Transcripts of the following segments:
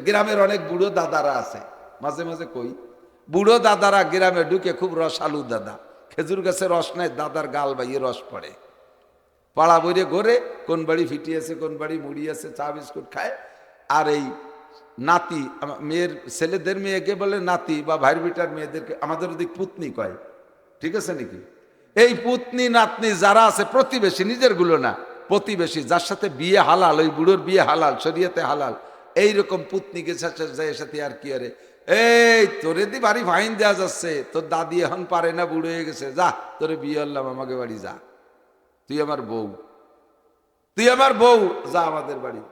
গ্রামের অনেক বুড়ো দাদারা আছে, মাঝে মাঝে কই বুড়ো দাদারা গ্রামে ঢুকে, খুব রসালু দাদা, খেজুর গাছে রস নাই, দাদার গাল বাইয়ে রস পড়ে, পাড়া বইরে ঘোরে, কোন বাড়ি ফিটিয়েছে, কোন বাড়ি মুড়ি আছে, চা বিস্কুট খায়। আর এই নাতি, মেয়ের ছেলেদের মেয়েকে বলে নাতি, বা ভাইয়ের বিটার মেয়েদেরকে আমাদের ওদিক পুতনি কয়, ঠিক আছে নাকি? এই পুতনি নাতনি যারা আছে, প্রতিবেশী, নিজের গুলো না, প্রতিবেশী, যার সাথে বিয়ে হালাল, ওই বুড়োর বিয়ে হালাল, শরীয়তে হালাল, এইরকম পুতনিকে সাথে আর কি আরে, এই তোরে দি বাড়ি ফাইন দেওয়া যাচ্ছে, তোর দাদি এখন পারে না, বুড়ো হয়ে গেছে, যা তোরে বিয়ে হলাম, আমাকে বাড়ি যা, তুই আমার বউ, তুই আমার বউ, যা আমাদের বাড়ি।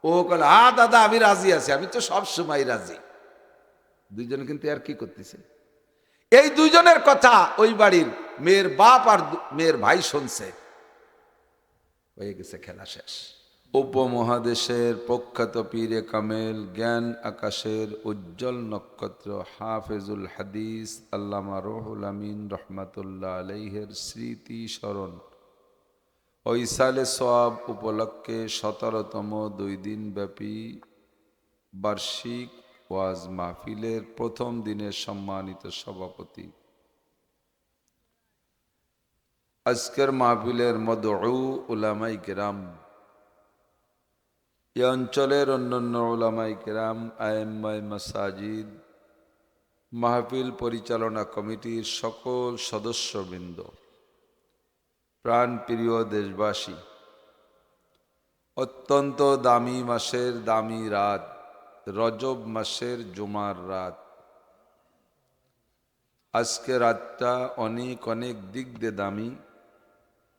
ও কলে, হ্যাঁ দাদা আমি রাজি আছি, আমি তো সব সময় রাজি। দুইজন কিন্তু আর কি করতেছে, এই দুইজনের কথা ওই বাড়ির মেয়ের বাপ আর মেয়ের ভাই শুনছে, হয়ে গেছে খেলা শেষ। উপমহাদেশের প্রখ্যাত পীরে কামেল, জ্ঞান আকাশের উজ্জ্বল নক্ষত্র, হাফেজুল হাদিস আল্লামা রুহুল আমিন রহমাতুল্লাহ আলাইহের স্মৃতি স্মরণ ও ইসালে সওয়াব উপলক্ষে 17তম 2 দিন ব্যাপী বার্ষিক ওয়াজ মাহফিলের প্রথম দিনের সম্মানিত সভাপতি, আজকের মাহফিলের মদউ উলামায়ে কেরাম, এই অঞ্চলের অন্যান্য উলামায়ে কেরাম, আইম্মায়ে মাসাজিদ, মাহফিল পরিচালনা কমিটির সকল সদস্যবৃন্দ, প্রাণপ্রিয় দেশবাসী, অত্যন্ত দামি মাসের দামি রাত, রজব মাসের জুমার রাত। আজকে রাতটা অনেক অনেক দিক দিয়ে দামি।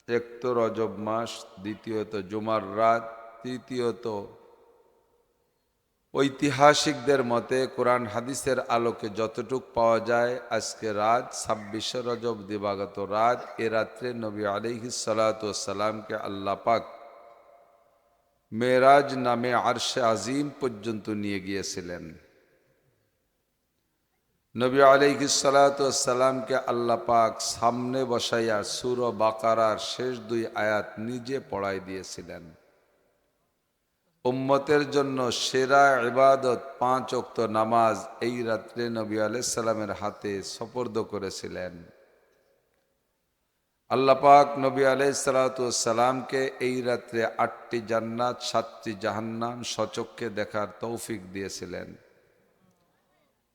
এক তো রজব মাস, দ্বিতীয়ত জুমার রাত, তৃতীয়ত ঐতিহাসিকদের মতে কোরআন হাদিসের আলোকে যতটুক পাওয়া যায়, আজকে রাত 26শে রজব দিবাগত রাত। এ রাত্রে নবী আলাইহিস সালাতু ওয়াস সালামকে আল্লাহ পাক মেরাজ নামে আরশে আজিম পর্যন্ত নিয়ে গিয়েছিলেন। নবী আলাইহিস সালাতু ওয়াস সালামকে আল্লাহ পাক সামনে বসাইয়া সূরা বাকারার শেষ 2 আয়াত নিজে পড়াই দিয়েছিলেন। উম্মতের জন্য সেরা ইবাদত 5 ওয়াক্ত নামাজ এই রাত্রে নবী আলাইহিস সালামের হাতে সুপর্দ করেছিলেন। আল্লাহ পাক নবী আলাইহিস সালাতু ওয়াস সালামকে এই রাত্রে 8টি জান্নাত 7টি জাহান্নাম সচক্ষে দেখার তৌফিক দিয়েছিলেন।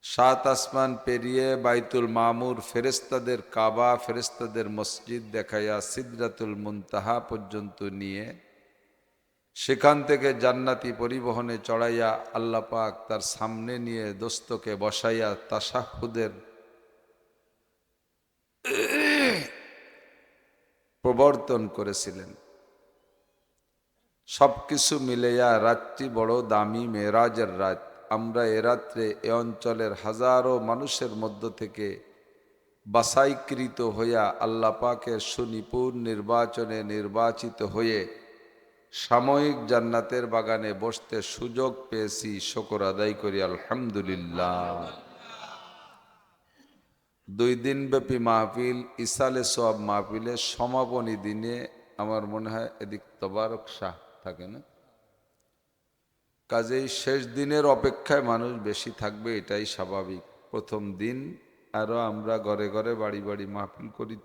7 আসমান পেরিয়ে বাইতুল মামুর, ফেরেশতাদের কাবা, ফেরেশতাদের মসজিদ দেখাইয়া সিদরাতুল মুনতাহা পর্যন্ত নিয়ে সেখান থেকে জান্নাতি পরিবহনে চড়াইয়া আল্লাহ পাক তার সামনে নিয়ে দোস্তকে বসাইয়া তাশাহুদের প্রবর্তন করেছিলেন। সবকিছু মিলাইয়া রাতটি বড় দামি মেরাজের রাত। আমরা এ রাত্রে এ অঞ্চলের হাজারো মানুষের মধ্য থেকে বাছাইকৃত হইয়া আল্লাহ পাকের সুনিপুণ নির্বাচনে নির্বাচিত হয়ে সাময়িক জান্নাতের বাগানে বসতে সুযোগ পেয়েছি। শুকর আদায় করি আলহামদুলিল্লাহ। 2 দিন ব্যাপী মাহফিল, ইসালে সওয়াব মাহফিলের সমাপনী দিনে আমার মনে হয় এদিক তবারক শাহ থাকে না, কাজেই শেষ দিনের অপেক্ষায় মানুষ বেশি থাকবে, এটাই স্বাভাবিক। প্রথম দিন আরো আমরা ঘরে ঘরে বাড়ি বাড়ি মাহফিল করি,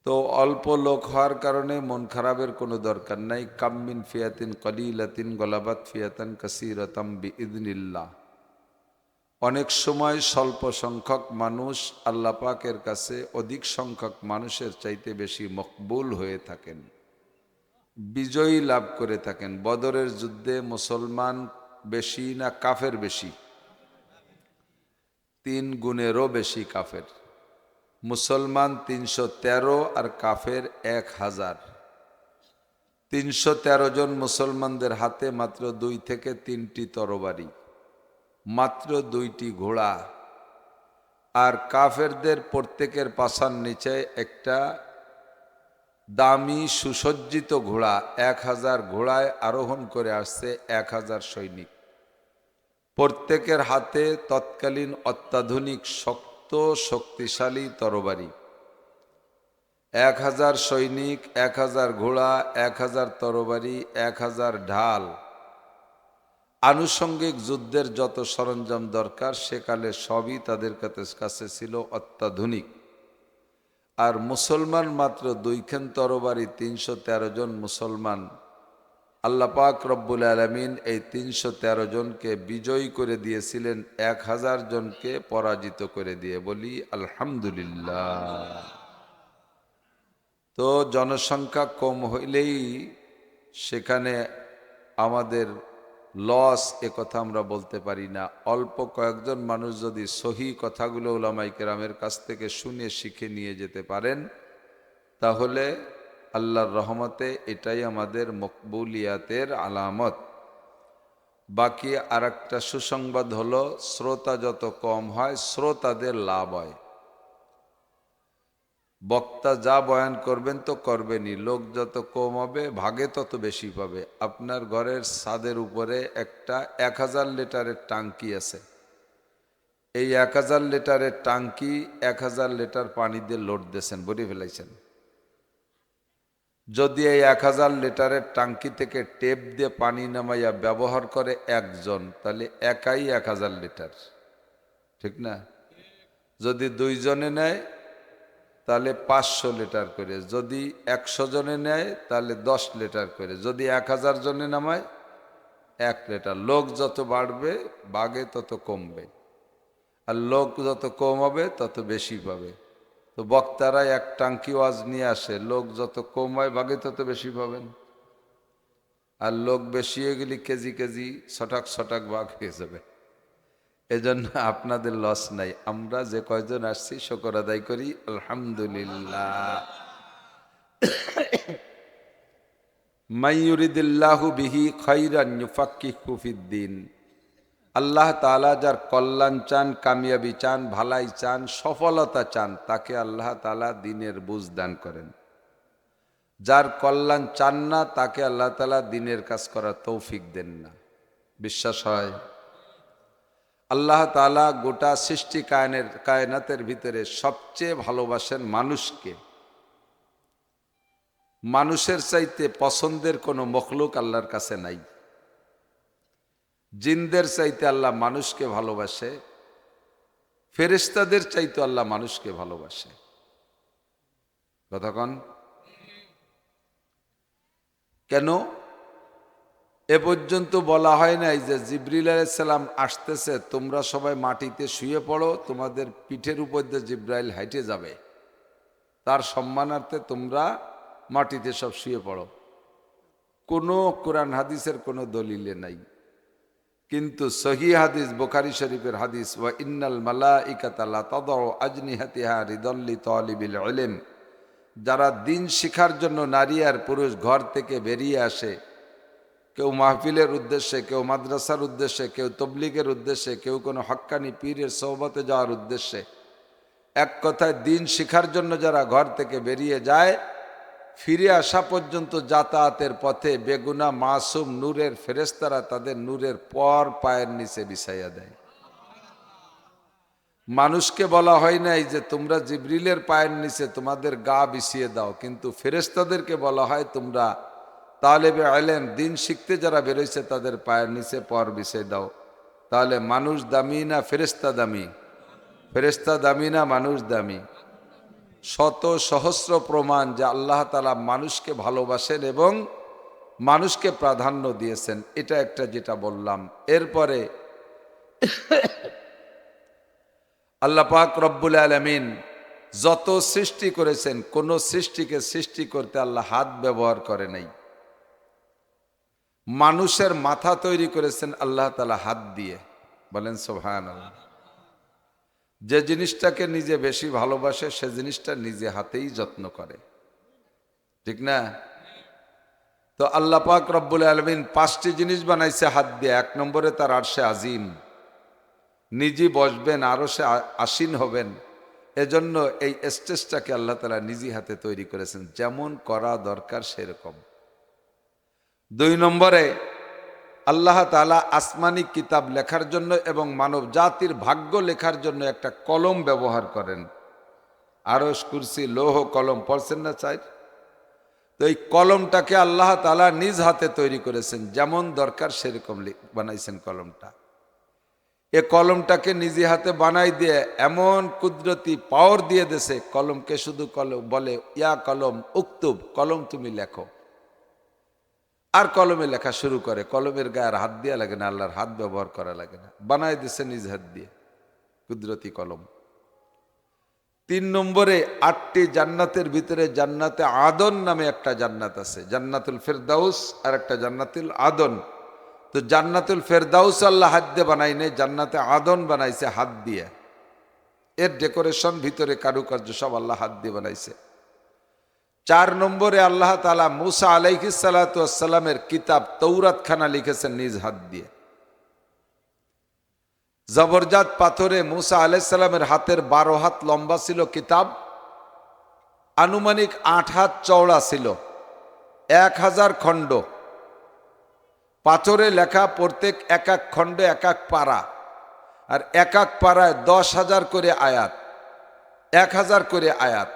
তো অল্প লোক হওয়ার কারণে মন খারাপের কোনো দরকার নাই। কাম্মিন ফিয়াতিন কলিলাতিন গলাবাত ফিয়াতান কাসীরাতাম বিইذনিল্লাহ। অনেক সময় স্বল্প সংখ্যক মানুষ আল্লাহ পাকের কাছে অধিক সংখ্যক মানুষের চাইতে বেশি মকবুল হয়ে থাকেন, বিজয়ী লাভ করে থাকেন। বদরের যুদ্ধে মুসলমান বেশি না কাফের বেশি? 3 গুণেরও বেশি কাফের। মুসলমান 313 আর কাফের 1000। 313 জন মুসলমানদের হাতে মাত্র 2 থেকে 3টি তরবারি, মাত্র 2টি ঘোড়া, আর কাফেরদের প্রত্যেকের পাছার নিচে একটা দামি সুসজ্জিত ঘোড়া। 1000 ঘোড়ায় আরোহণ করে আসছে 1000 সৈনিক, প্রত্যেকের হাতে তৎকালীন অত্যাধুনিক শক্ত শক্তিশালী তরবারি। 1000 সৈনিক, 1000 ঘোড়া, 1000 তরবারি, 1000 ঢাল, আনুষঙ্গিক যুদ্ধের যত সরঞ্জাম দরকার সেকালে সবই তাদের কাছে ছিল অত্যাধুনিক। আর মুসলমান মাত্র 2খান তরবারি, 313 জন মুসলমান। আল্লাহ পাক রব্বুল আলামিন এই 313 জনকে বিজয়ী করে দিয়েছিলেন 1000 জনকে পরাজিত করে দিয়ে। বলি আলহামদুলিল্লাহ। তো জনসংখ্যা কম হইলেই সেখানে আমাদের লস, কথা আমরা বলতে পারি না। অল্প কয়েকজন মানুষ যদি সহি কথাগুলো উলামায়ে কেরামের কাছ থেকে শুনে শিখে নিয়ে যেতে পারেন, তাহলে আল্লাহর রহমতে এটাই আমাদের মকবুলিয়াতের আলামত। বাকি আরেকটা সুসংবাদ হলো, শ্রোতা যত কম হয় শ্রোতাদের লাভ হয়। বক্তা যা বয়ান করবেন তো করবেনই, লোক যত কম হবে ভাগে তত বেশি পাবে। আপনার ঘরের ছাদের উপরে একটা 1000 লিটারের টাঙ্কি আছে। এই 1000 লিটারের টাঙ্কি 1000 লিটার পানি দিয়ে লোড দিয়েছেন, ভরে ফেলাইছেন। যদি এই 1000 লিটারের টাঙ্কি থেকে টেপ দিয়ে পানি নামাইয়া ব্যবহার করে একজন, তাহলে একাই 1000 লিটার, ঠিক না? যদি 2 জনে নেয় তাহলে 500 লিটার করে, যদি 100 জনে নেয় তাহলে 10 লিটার করে, যদি 1000 জনে নামায় 1 লিটার। লোক যত বাড়বে বাগে তত কমবে, আর লোক যত কম হবে তত বেশি পাবে। তো বক্তারা এক টাঙ্কি ওয়াজ নিয়ে আসে, লোক যত কম হয় বাগে তত বেশি পাবেন। আর লোক বেশি হয়ে গেলে কেজি কেজি ছটাক ছটাক ভাগ হয়ে যাবে। এজন্য আপনাদের লস নাই। আমরা যে কয়জন আসছি শুকর আদায় করি আলহামদুলিল্লাহ। মাইয়ুরিদিল্লাহু বিহি খাইরান ইউফাক্কিহু ফিদ্দিন। আল্লাহ তাআলা যার কল্যাণ চান, কামিয়াবি চান, ভালাই চান, সফলতা চান, তাকে আল্লাহ তাআলা দ্বীনের বুঝ দান করেন। যার কল্যাণ চান না তাকে আল্লাহ তাআলা দ্বীনের কাজ করার তৌফিক দেন না। বিশ্বাস হয়? আল্লাহ তাআলা গোটা সৃষ্টি কায়নাতের ভিতরে সবচেয়ে ভালোবাসেন মানুষকে। মানুষের চাইতে পছন্দের কোনো মখলুক আল্লাহর কাছে নাই। জিনদের চাইতে আল্লাহ মানুষকে ভালোবাসে, ফেরেশতাদের চাইতে আল্লাহ মানুষকে ভালোবাসে। কতক্ষণ? কেন? এ পর্যন্ত বলা হয় নাই যে জিবরিল আলাইহিস সালাম আসতেছে, তোমরা সবাই মাটিতে শুয়ে পড়ো, তোমাদের পিঠের উপর দিয়ে জিবরাইল হাইটে যাবে, তার সম্মানার্থে তোমরা মাটিতে সব শুয়ে পড়ো। কোনো কোরআন হাদিসের কোনো দলিলে নাই। কিন্তু সহিহ হাদিস, বুখারী শরীফের হাদিস, ওয়া ইন্নাল মালাইকাতা লা তাদউ আজনিহাতিহা রিদাল্লি তালিবিল ইলম, যারা দিন শিখার জন্য নারী আর পুরুষ ঘর থেকে বেরিয়ে আসে, কেউ মাহফিলের উদ্দেশ্যে, কেউ মাদ্রাসার উদ্দেশ্যে, কেউ তবলিগের উদ্দেশ্যে, কেউ কোনো হক্কানি পীরের সোহবতে যাওয়ার উদ্দেশ্যে, এক কথায় দিন শিখার জন্য যারা ঘর থেকে বেরিয়ে যায়, ফিরে আসা পর্যন্ত যাতায়াতের পথে বেগুনা মাসুম নূরের ফেরেশতারা তাদের নূরের পর পায়ের নিচে বিছাইয়া দেয়। মানুষকে বলা হয় নাই যে তোমরা জিবরিলের পায়ের নিচে তোমাদের গা বিছিয়ে দাও, কিন্তু ফেরেশতাদেরকে বলা হয় তোমরা তালেবে ইলম দিন শিখতে যারা বেরোইছে তাদের পায়ের নিচে পর বিছিয়ে দাও। তাহলে মানুষ দামি না ফেরেশতা দামি? ফেরেশতা দামি না মানুষ দামি? শত সহস্র প্রমাণ যে আল্লাহ তাআলা মানুষকে ভালোবাসেন এবং মানুষকে প্রাধান্য দিয়েছেন। এটা একটা যেটা বললাম। এরপরে আল্লাহ পাক রব্বুল আলামিন যত সৃষ্টি করেছেন, কোন সৃষ্টিকে সৃষ্টি করতে আল্লাহ হাত ব্যবহার করে নাই। মানুষের মাথা তৈরি করেছেন আল্লাহ তাআলা হাত দিয়ে। বলেন সুবহানাল্লাহ। যে জিনিসটাকে নিজে বেশি ভালোবাসে সে জিনিসটা নিজে হাতেই যত্ন করে, ঠিক না? তো আল্লাহ পাক রব্বুল আলামিন 5টি জিনিস বানাইছে হাত দিয়ে। 1 নম্বরে তার আরশে আজিম, নিজে বসবেন, আরশে আসীন হবেন। এজন্য এই স্টেজটাকে আল্লাহ তাআলা নিজে হাতে তৈরি করেছেন, যেমন করা দরকার সেরকম। 2 নম্বরে আল্লাহ তাআলা আসমানি কিতাব লেখার জন্য এবং মানব জাতির ভাগ্য লেখার জন্য একটা কলম ব্যবহার করেন। আরশ, কুরসি, লৌহ কলম পড়ছেন না চাই? তো এই কলমটাকে আল্লাহ তাআলা নিজ হাতে তৈরি করেছেন, যেমন দরকার সেরকম বানাইছেন কলমটা। এ কলমটাকে নিজে হাতে বানাই দিয়ে এমন কুদরতি পাওয়ার দিয়ে দেছে, কলমকে শুধু কলম বলে, ইয়া কলম উক্তুব, কলম তুমি লেখো। আর কলমে লেখা শুরু করে। কলমের গায়ে আর হাত দেওয়া লাগে না, আল্লাহর হাত ব্যবহার করা লাগে না, বানাই দিছে নিজ হাত দিয়ে কুদরতি কলম। 3 নম্বরে 8টি জান্নাতের ভিতরে জান্নাতে আদন নামে একটা জান্নাত আছে, জান্নাতুল ফেরদাউস আর একটা জান্নাতুল আদন। তো জান্নাতুল ফেরদাউস আল্লাহ হাত দিয়ে বানাই নেই, জান্নাতে আদন বানাইছে হাত দিয়ে। এর ডেকোরেশন, ভিতরে কারুকার্য সব আল্লাহ হাত দিয়ে বানাইছে। 4 নম্বরে আল্লাহ তাআলা মুসা আলাইহিস সালাতু ওয়াস সালামের কিতাব তৌরাত খানা লিখেছেন নিজ হাত দিয়ে। জবরজাত পাথরে মুসা আলাইহিস সালামের হাতের 12 হাত লম্বা ছিল কিতাব, আনুমানিক 8 হাত চওড়া ছিল, 1000 খণ্ড। পাথরে লেখা, প্রত্যেক এক এক খণ্ডে এক এক পারা, আর এক এক পারায় 10,000 করে আয়াত, 1000 করে আয়াত।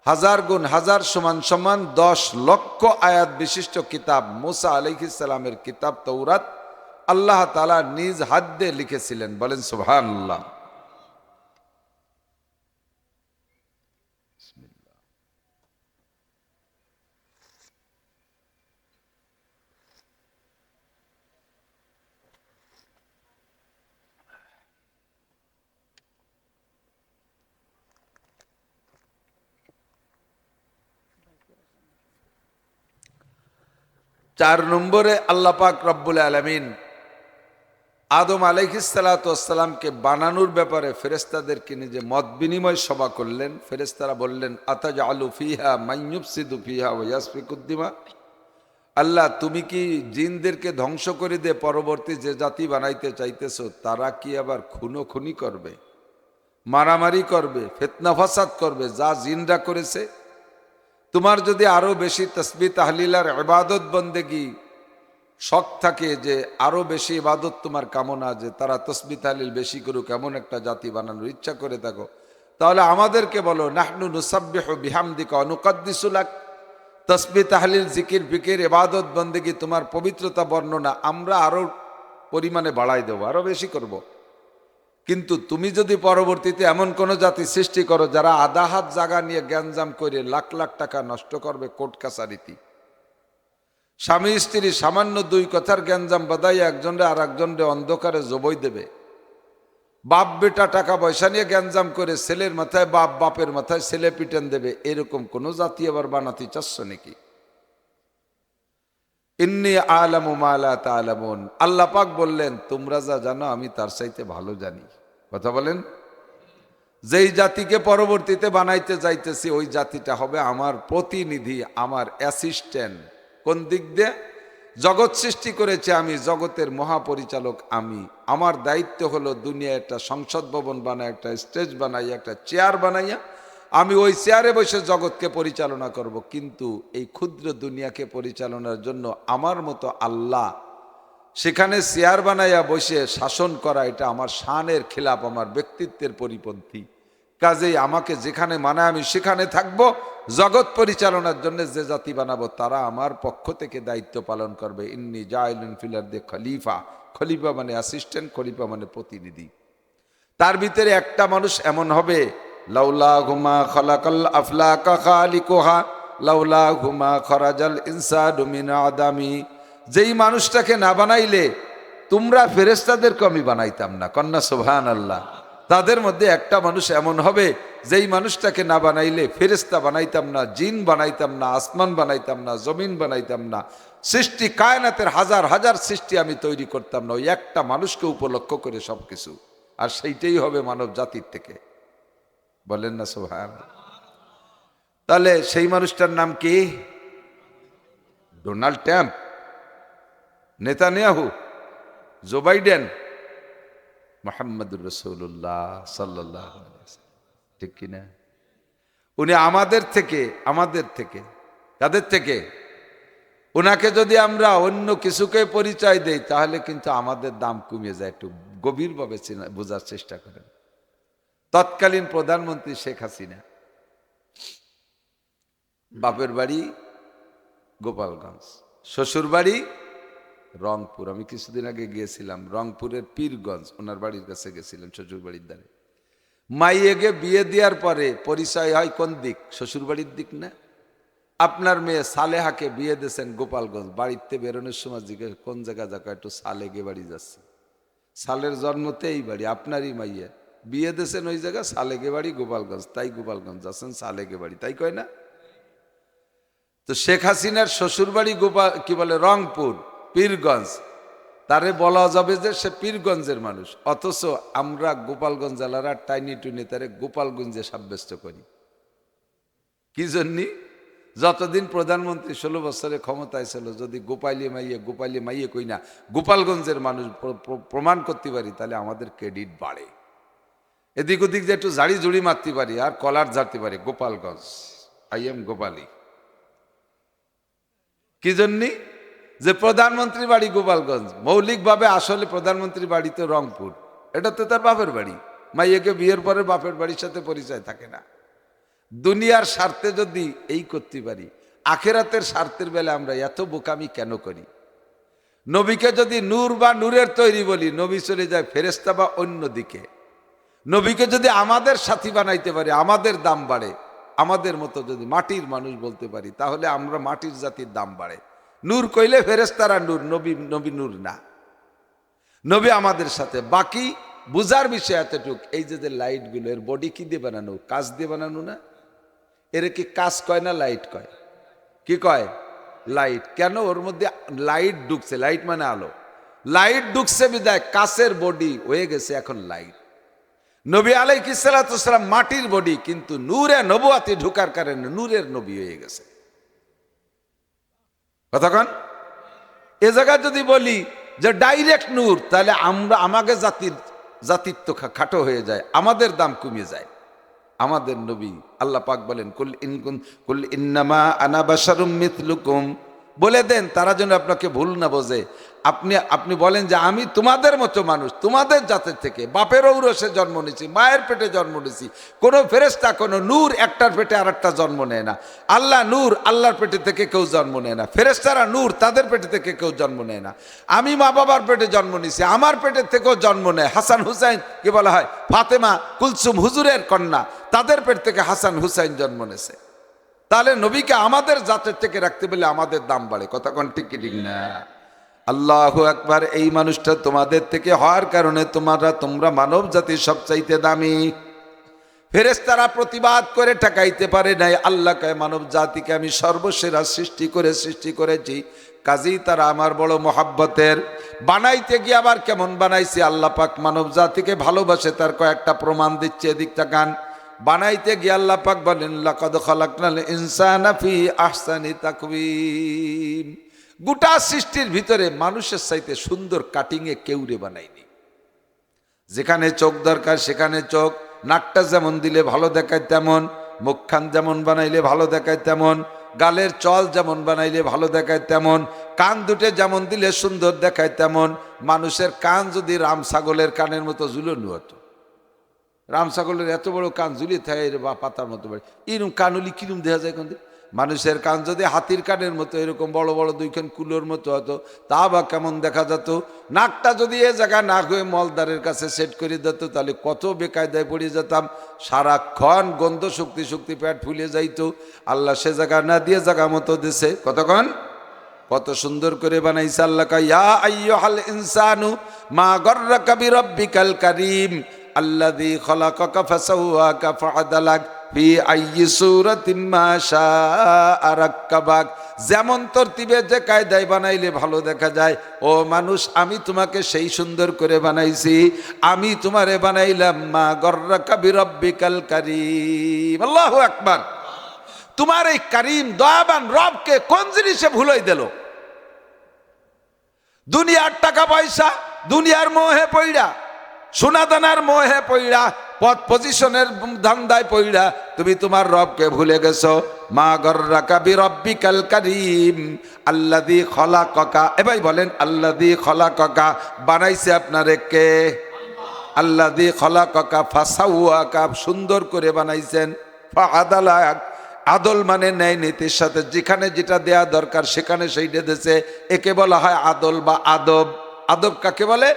1000 গুণ 1000 সমান সমান 10 লক্ষ আয়াত বিশিষ্ট কিতাব মুসা আলাইহিস সালামের কিতাব তৌরাত আল্লাহ তাআলা নিজ হাত দিয়ে লিখেছিলেন। বলেন সুবহানাল্লাহ। চার নম্বরে আল্লাহ পাক রব্বুল আলামিন আদম আলাইহিস সালাতু ওয়াস সালামকে বানানোর ব্যাপারে ফেরেশতাদেরকে নিজে মত বিনিময় সভা করলেন। ফেরেশতারা বললেন, আতাজআলু ফিহা মান ইউফসিদু ফিহা ওয়া ইয়াসফিকুদ দিমা। আল্লাহ, তুমি কি জিনদেরকে ধ্বংস করে দিয়ে পরবর্তী যে জাতি বানাইতে চাইতেছো, তারা কি আবার খুনোখুনি করবে, মারামারি করবে, ফিতনা ফাসাদ করবে, যা জিনরা করেছে? তোমার যদি আরো বেশি তাসবিহ তাহলিল আর ইবাদত বন্দেগী শখ থাকে, যে আরো বেশি ইবাদত তোমার কামনা, যে তারা তাসবিহ তাহলিল বেশি করুক, এমন একটা জাতি বানানোর ইচ্ছা করে থাকো, তাহলে আমাদেরকে বলো, নাহনু নুসাব্বিহু বিহামদিকা ওয়া নুকদ্দিসু লাক। তাসবিহ তাহলিল জিকির ফিকির ইবাদত বন্দেগী তোমার পবিত্রতা বর্ণনা আমরা আরো পরিমাণে বাড়াই দেবো, আরো বেশি করব। কিন্তু তুমি যদি পরবর্তীতে এমন কোন জাতি সৃষ্টি করো যারা আধা হাত জায়গা নিয়ে জ্ঞানজাম করে লাখ লাখ টাকা নষ্ট করবে কোর্ট কাছারিতে, স্বামী স্ত্রী সামান্য 2 কথার জ্ঞানজাম বাদাইয়া একজনরে আর একজনরে অন্ধকারে জবই দেবে, বাপ বেটা টাকা পয়সা নিয়ে জ্ঞানজাম করে ছেলের মাথায় বাপ, বাপের মাথায় ছেলে পিটান দেবে, এরকম কোন জাতি আবার বানাতে চাচ্ছ নাকি? ইন্নী আ'লামু মা লা তা'লামুন। আল্লাহ পাক বললেন, তোমরা যা জানো আমি তার চাইতে ভালো জানি। কথা বলেন। যেই জাতিকে পরবর্তীতে বানাইতে যাইতেছি, ওই জাতিটা হবে আমার প্রতিনিধি, আমার অ্যাসিস্ট্যান্ট। কোন দিক দিয়ে? জগৎ সৃষ্টি করেছে আমি, জগতের মহাপরিচালক আমি। আমার দায়িত্ব হলো দুনিয়া একটা সংসদ ভবন বানায়, একটা স্টেজ বানাইয়া, একটা চেয়ার বানাইয়া আমি ওই চেয়ারে বসে জগৎকে পরিচালনা করব। কিন্তু এই ক্ষুদ্র দুনিয়াকে পরিচালনার জন্য আমার মতো আল্লাহ সেখানে চেয়ার বানাইয়া বসে শাসন করা, এটা আমার শানের খিলাফ, আমার ব্যক্তিত্বের পরিপন্থী। কাজেই আমাকে যেখানে মানায় আমি সেখানে থাকব। জগৎ পরিচালনার জন্য যে জাতি বানাবো তারা আমার পক্ষ থেকে দায়িত্ব পালন করবে। ইন্নী জাইলুন ফিল আরদি খলিফা। খলিফা মানে অ্যাসিস্ট্যান্ট, খলিফা মানে প্রতিনিধি। তার ভিতরে একটা মানুষ এমন হবে, লাউলা হুমা খলাকাল আফলাকা খালিকুহা লাউলা হুমা খরাজাল ইনসানু মিন আদামি। যেই মানুষটাকে না বানাইলে তোমরা ফেরেশতাদেরকে আমি বানাইতাম না। কন্যা সুবহানাল্লাহ। তাদের মধ্যে একটা মানুষ এমন হবে, যেই মানুষটাকে না বানাইলে ফেরেশতা বানাইতাম না, জিন বানাইতাম না, আসমান বানাইতাম না, জমিন বানাইতাম না, সৃষ্টি কায়নাতের হাজার হাজার সৃষ্টি আমি তৈরি করতাম না। ওই একটা মানুষকে উপলক্ষ করে সবকিছু, আর সেইটাই হবে মানব জাতির থেকে। বলেন না সুবহানাল্লাহ। তাহলে সেই মানুষটার নাম কি? Donald Trump, Netanyahu, Joe Biden, মুহাম্মদুর রাসূলুল্লাহ সাল্লাল্লাহু আলাইহি ওয়াসাল্লাম। ঠিক কিনা? উনি আমাদের থেকে তাদের থেকে ওনাকে যদি আমরা অন্য কিছুকে পরিচয় দেই, তাহলে কিন্তু আমাদের দাম কমে যায়। একটু গভীরভাবে বোঝার চেষ্টা করেন। তৎকালীন প্রধানমন্ত্রী শেখ হাসিনা বাপের বাড়ি গোপালগঞ্জ। শ্বশুরবাড়ি রংপুর। আমি কিছুদিন আগে গিয়েছিলাম রংপুরের পীরগঞ্জ, ওনার বাড়ির কাছে গেছিলাম শ্বশুরবাড়ির দ্বারে। মাইয়েকে বিয়ে দেওয়ার পরে পরিচয় হয় কোন দিক? শ্বশুরবাড়ির দিক না? আপনার মেয়ে সালেহাকে বিয়ে দিয়েছেন গোপালগঞ্জ, বাড়িতে বেরোনোর সময় জিজ্ঞেস কোন জায়গা যাকা, একটু সালেগে বাড়ি যাচ্ছে। সালের জন্মতে এই বাড়ি, আপনারই মাইয়া বিয়ে দিয়েছেন ওই জায়গা, সালেগে বাড়ি গোপালগঞ্জ, তাই গোপালগঞ্জ যাচ্ছেন সালেগে বাড়ি, তাই কয় না? তো শেখ হাসিনার শ্বশুরবাড়ি কি বলে রংপুর পীরগঞ্জ, তারে বলা যাবে যে সে পীরগঞ্জের মানুষ, অথচ আমরা গোপালগঞ্জ জেলারা টাইনি টুনি তারে গোপালগঞ্জে সাব্যস্ত করি। কি জন্যে? যতদিন প্রধানমন্ত্রী 16 বছরে ক্ষমতায় ছিল, যদি গোপালী মাইয়ে কই না গোপালগঞ্জের মানুষ প্রমাণ করতে পারি, তাহলে আমাদের ক্রেডিট বাড়ে। এদিক ওদিক যে একটু জাড়ি জুড়ি মারতে পারি আর কলার ঝাড়তে পারি, গোপালগঞ্জ, আই এম গোপালী। কি জন্যে? যে প্রধানমন্ত্রী বাড়ি গোপালগঞ্জ, মৌলিকভাবে আসলে প্রধানমন্ত্রী বাড়ি তো রংপুর, এটা তো তার বাপের বাড়ি। মাইয়াকে বিয়ের পরে বাপের বাড়ির সাথে পরিচয় থাকে না। দুনিয়ার স্বার্থে যদি এই করতে পারি, আখেরাতের স্বার্থের বেলা আমরা এত বোকামি কেন করি? নবীকে যদি নূর বা নূরের তৈরি বলি, নবী চলে যায় ফেরেশতা বা অন্য দিকে। নবীকে যদি আমাদের সাথী বানাইতে পারি, আমাদের দাম বাড়ে। আমাদের মতো যদি মাটির মানুষ বলতে পারি, তাহলে আমরা মাটির জাতির দাম বাড়ে। নূর কইলে ফেরেশতারা নূর, নবী নূর না। নবী আমাদের সাথে। বাকি বুঝার বিষয় এতটুক, এই যে লাইটগুলো, এর বডি কি দিয়ে বানানো? কাঁচ দিয়ে বানানো না? এর কি কাঁচ কয় না লাইট কয়? কি কয়? লাইট। কেন? ওর মধ্যে লাইট ঢুকছে, লাইট মানে আলো। লাইট ঢুকছে বিদায় কাঁচের বডি হয়ে গেছে এখন লাইট। নবী আলাইহিস সালাতু ওয়াস সালাম মাটির বডি, কিন্তু নূরে নবুয়াতি ঢুকার কারণে নূরের নবী হয়ে গেছে। কতক্ষণ? এ জায়গায় যদি বলি যে ডাইরেক্ট নূর, তাহলে আমাকে জাতিত্ব খাটো হয়ে যায়, আমাদের দাম কমে যায়। আমাদের নবী আল্লাহ পাক বলেন কুল ইন্নামা আনা বাশারুম মিথলুকুম, বলে দেন তারা যেন আপনাকে ভুল না বোঝে। আপনি বলেন যে আমি তোমাদের মতো মানুষ, তোমাদের জাতের থেকে, বাপের ঔরসে জন্ম নিয়েছি, মায়ের পেটে জন্ম নিয়েছি। কোনো ফেরেশতা, কোনো নূর একটার পেটে আরেকটা জন্ম নেয় না। আল্লাহ নূর, আল্লাহর পেটে থেকে কেউ জন্ম নেয় না। ফেরেশতারা নূর, তাদের পেটে থেকে কেউ জন্ম নেয় না। আমি মা বাবার পেটে জন্ম নিয়েছি, আমার পেটের থেকেও জন্ম নেয় হাসান হুসাইন, কি বলা হয় ফাতেমা কুলসুম হুজুরের কন্যা, তাদের পেট থেকে হাসান হুসাইন জন্ম নিয়েছে। তাহলে নবীকে আমাদের জাতের থেকে রাখতে বলে আমাদের দাম বাড়ে। কথা কোন ঠিক কি ঠিক না? আল্লাহু আকবার। এই মানুষটা তোমাদের থেকে হওয়ার কারণে তোমরা মানব জাতির সবচাইতে দামি। ফেরেশতারা প্রতিবাদ করে ঠেকাইতে পারে নাই। আল্লাহ কয় মানব জাতিকে আমি সর্বসেরা সৃষ্টি করেছি, কাজেই তারা আমার বড় মহাব্বতের। বানাইতে গিয়ে আবার কেমন বানাইছে? আল্লাহ পাক মানব জাতিকে ভালোবাসে, তার কয়েকটা প্রমাণ দিচ্ছে, এদিক তাকান। বানাইতে গিয়ে আল্লাহ পাক বলেন লাকাদ খালাকনাল ইনসানা ফি আহসানি তাকওয়িম। গোটা সৃষ্টির ভিতরে মানুষের চাইতে সুন্দর কাটিংয়ে কেউরে বানাইনি। যেখানে চোখ দরকার সেখানে চোখ, নাকটা যেমন দিলে ভালো দেখায় তেমন, মুখখান যেমন বানাইলে ভালো দেখায় তেমন, গালের চল যেমন বানাইলে ভালো দেখায় তেমন, কান দুটে যেমন দিলে সুন্দর দেখায় তেমন। মানুষের কান যদি রাম ছাগলের কানের মতো ঝুলানো হতো, রাম ছাগলের এত বড় কান ঝুলিয়ে থাকে বা পাতার মতো বাড়ি, এরকম কানুলি কিরম দেখা যায় কোন? মানুষের কান যদি হাতির কানের মতো এরকম বড় বড় দুইখান কুলোর মতো হতো, তা বা কেমন দেখা যেত। নাকটা যদি এ জায়গায় নাক হয়ে মলদারের কাছে সেট করে দিত, তাহলে কত বেকায়দায় পড়ে যেতাম। সারাক্ষণ গন্ধ শক্তি পেট ফুলে যাইতো। আল্লাহ সে জায়গা না দিয়ে জায়গা মতো দিছে। কতক্ষণ? কত সুন্দর করে বানাইছে আল্লাহ। ইয়া আইয়ুহাল ইনসানু মা গররাকা বিরাব্বিকাল কারীম আল্লাযী খালাকাকা ফাসাওয়াকা ফাআদালাক ফি আইয়ি সূরাতিন মা শাআ রাক্কাবাক। যেমন তরতিবে যে কায়দায় বানাইলে ভালো দেখা যায়, ও মানুষ আমি তোমাকে সেই সুন্দর করে বানাইছি। আমি তোমারে বানাইলাম মা গররাকা বিরাব্বিকাল কারীম। আল্লাহু আকবার। তোমার এই কারীম দয়াবান রবকে কোন জিনিসে ভুলাই দিল? দুনিয়ার টাকা পয়সা, দুনিয়ার মোহে পইড়া, সোনাদানার মোহে পইড়া, পদ পজিশনের ধান্দায় পইড়া তুমি তোমার রবকে ভুলে গেছো। মা গররাকা বিরাব্বিকাল কারীম আল্লাযী খলাকাকা। এবার বলেন আল্লাযী খলাকাকা, বানাইছে আপনারে কে? আল্লাযী খলাকাকা ফাসাওয়াকা, সুন্দর করে বানাইছেন। ফাআদালাক, আদল মানে ন্যায় নীতির সাথে যেখানে যেটা দেয়া দরকার সেখানে সেইটা দিয়েছে, একে বলা হয় আদল বা আদব। আদব কাকে বলে?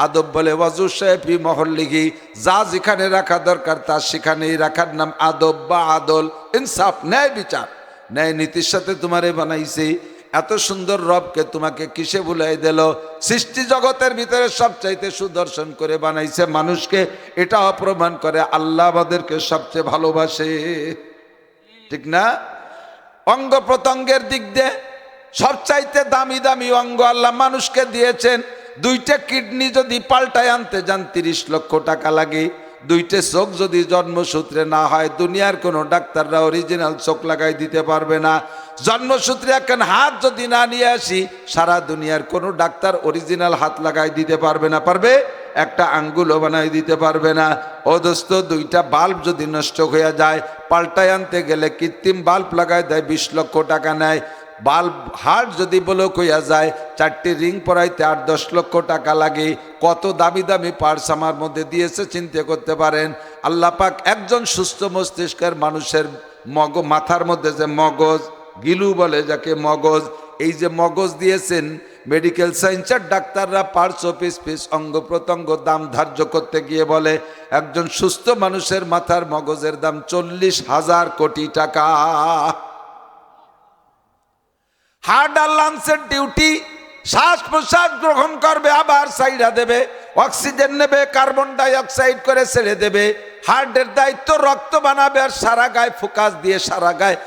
আদব বলে ওয়াজু সাহেবি মহল্লিগি, যা যেখানে রাখা দরকার তা সেখানেই রাখার নাম আদব বা আদল। ইনসাফ, ন্যায় বিচার, ন্যায় নীতির সাথে তোমারে বানাইছি। এত সুন্দর রবকে তোমাকে কিসে ভুলাই দিল? সৃষ্টি জগতের ভিতরে সবচাইতে সুদর্শন করে বানাইছে মানুষকে। এটা অপ্রমাণ করে আল্লাহ আমাদেরকে সবচেয়ে ভালোবাসে, ঠিক না? অঙ্গ প্রত্যঙ্গের দিক দিয়ে সবচাইতে দামি দামি অঙ্গ আল্লাহ মানুষকে দিয়েছেন। দুইটা কিডনি যদি পাল্টায় আনতে যান 30 লক্ষ টাকা লাগে। দুইটা চোখ যদি জন্মসূত্রে না হয়, দুনিয়ার কোনো ডাক্তাররা অরিজিনাল চোখ লাগাই দিতে পারবে না। জন্মসূত্রে এখন হাত যদি না নিয়ে আসি, সারা দুনিয়ার কোনো ডাক্তার অরিজিনাল হাত লাগাই দিতে পারবে না। পারবে? একটা আঙ্গুলও বানাই দিতে পারবে না। ও দোস্ত, দুইটা বাল্ব যদি নষ্ট হয়ে যায়, পাল্টায় আনতে গেলে কৃত্রিম বাল্ব লাগাই দেয়, 20 লক্ষ টাকা নেয়। বাল্ব হার্ট যদি ব্লক হইয়া যায়, 4টি রিং পরাইতে 8-10 লক্ষ টাকা লাগে। কত দামি দামি পার্টস আমার মধ্যে দিয়েছে চিন্তা করতে পারেন। আল্লাহ পাক একজন সুস্থ মস্তিষ্কের মানুষের মাথার মধ্যে যে মগজ, গিলু বলে যাকে, মগজ, এই যে মগজ দিয়েছেন, মেডিকেল সায়েন্সের ডাক্তাররা পার্টস পিস অঙ্গ প্রত্যঙ্গ দাম ধার্য করতে গিয়ে বলে একজন সুস্থ মানুষের মাথার মগজের দাম 40,000 কোটি টাকা। হার্ট আর লাংসের ডিউটি, শ্বাস প্রশ্বাস গ্রহণ করবে, আবার সাইডা দেবে, অক্সিজেন নেবে, কার্বন ডাই অক্সাইড করে ছেড়ে দেবে। হার্টের দায়িত্ব রক্ত বানাবে আর সারা গায়ে ফোকাস দিয়ে সারা গায়ে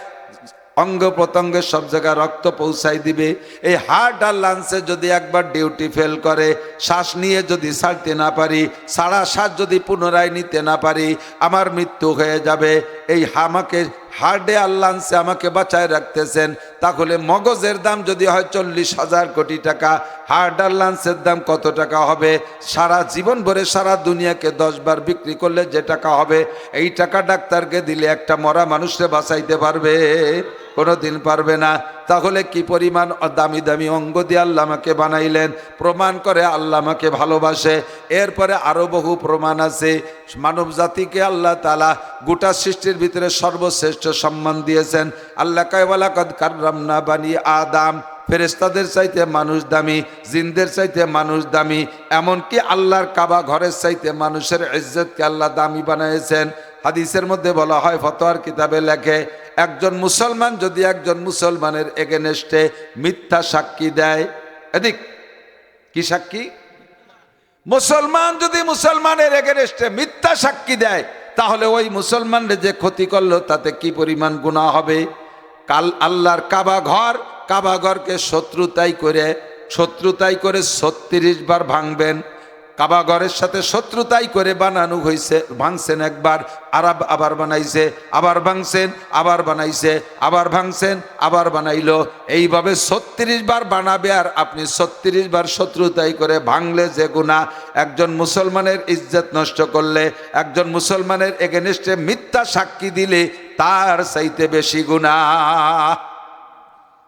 অঙ্গ প্রত্যঙ্গের সব জায়গায় রক্ত পৌঁছাই দিবে। এই হার্ট আর লাংসে যদি একবার ডিউটি ফেল করে, শ্বাস নিয়ে যদি ছাড়তে না পারি, সারা শ্বাস যদি পুনরায় নিতে না পারি, আমার মৃত্যু হয়ে যাবে। এই আমাকে হার্টে আর লাংসে আমাকে বাঁচায় রাখতেছেন, তাহলে মগজের দাম যদি হয় 40,000 কোটি টাকা, হার্ট আর লাংসের দাম কত টাকা হবে? সারা জীবন ভরে সারা দুনিয়াকে 10 বার বিক্রি করলে যে টাকা হবে, এই টাকা ডাক্তারকে দিলে একটা মরা মানুষকে বাঁচাইতে পারবে? কোনোদিন পারবে না। তাহলে কি পরিমাণ দামি দামি অঙ্গ দিয়ে আল্লাহ আমাকে বানাইলেন, প্রমাণ করে আল্লাহ আমাকে ভালোবাসে। এরপরে আরো বহু প্রমাণ আছে। মানব জাতিকে আল্লাহ তাআলা গোটা সৃষ্টির ভিতরে সর্বশ্রেষ্ঠ সম্মান দিয়েছেন। আল্লাহ কয় ওয়ালাকাদ কাররামনা বানি আদম, ফেরেশতাদের চাইতে মানুষ দামি, জিনদের চাইতে মানুষ দামি, এমনকি আল্লাহর কাবা ঘরের চাইতে মানুষের ইজ্জতকে আল্লাহ দামি বানিয়েছেন। হাদিসের মধ্যে বলা হয়, ফতোয়ার কিতাবে লেখে, একজন মুসলমান যদি একজন মুসলমানের এগেনস্টে মিথ্যা সাক্ষী দেয়, এদিক কি সাক্ষী? মুসলমান যদি মুসলমানের এগেনস্টে মিথ্যা সাক্ষী দেয়, তাহলে ওই মুসলমানের যে ক্ষতি করলো তাতে কি পরিমাণ গুনাহ হবে। কাল আল্লাহর কাবা ঘরকে শত্রুতাই করে 36 বার ভাঙবেন। কাবা ঘরের সাথে শত্রুতাই করে বানানো হয়েছে। ভাঙছেন একবার, আবার বানাইছে, আবার ভাঙছেন, আবার বানাইছে, আবার ভাঙছেন, আবার বানাইলো। এইভাবে 36 বার বানাবে। আর আপনি 36 বার শত্রুতাই করে ভাঙলে যে গুনাহ, একজন মুসলমানের ইজ্জত নষ্ট করলে, একজন মুসলমানের এগেনস্টে মিথ্যা সাক্ষী দিলে তার চাইতে বেশি গুনাহ।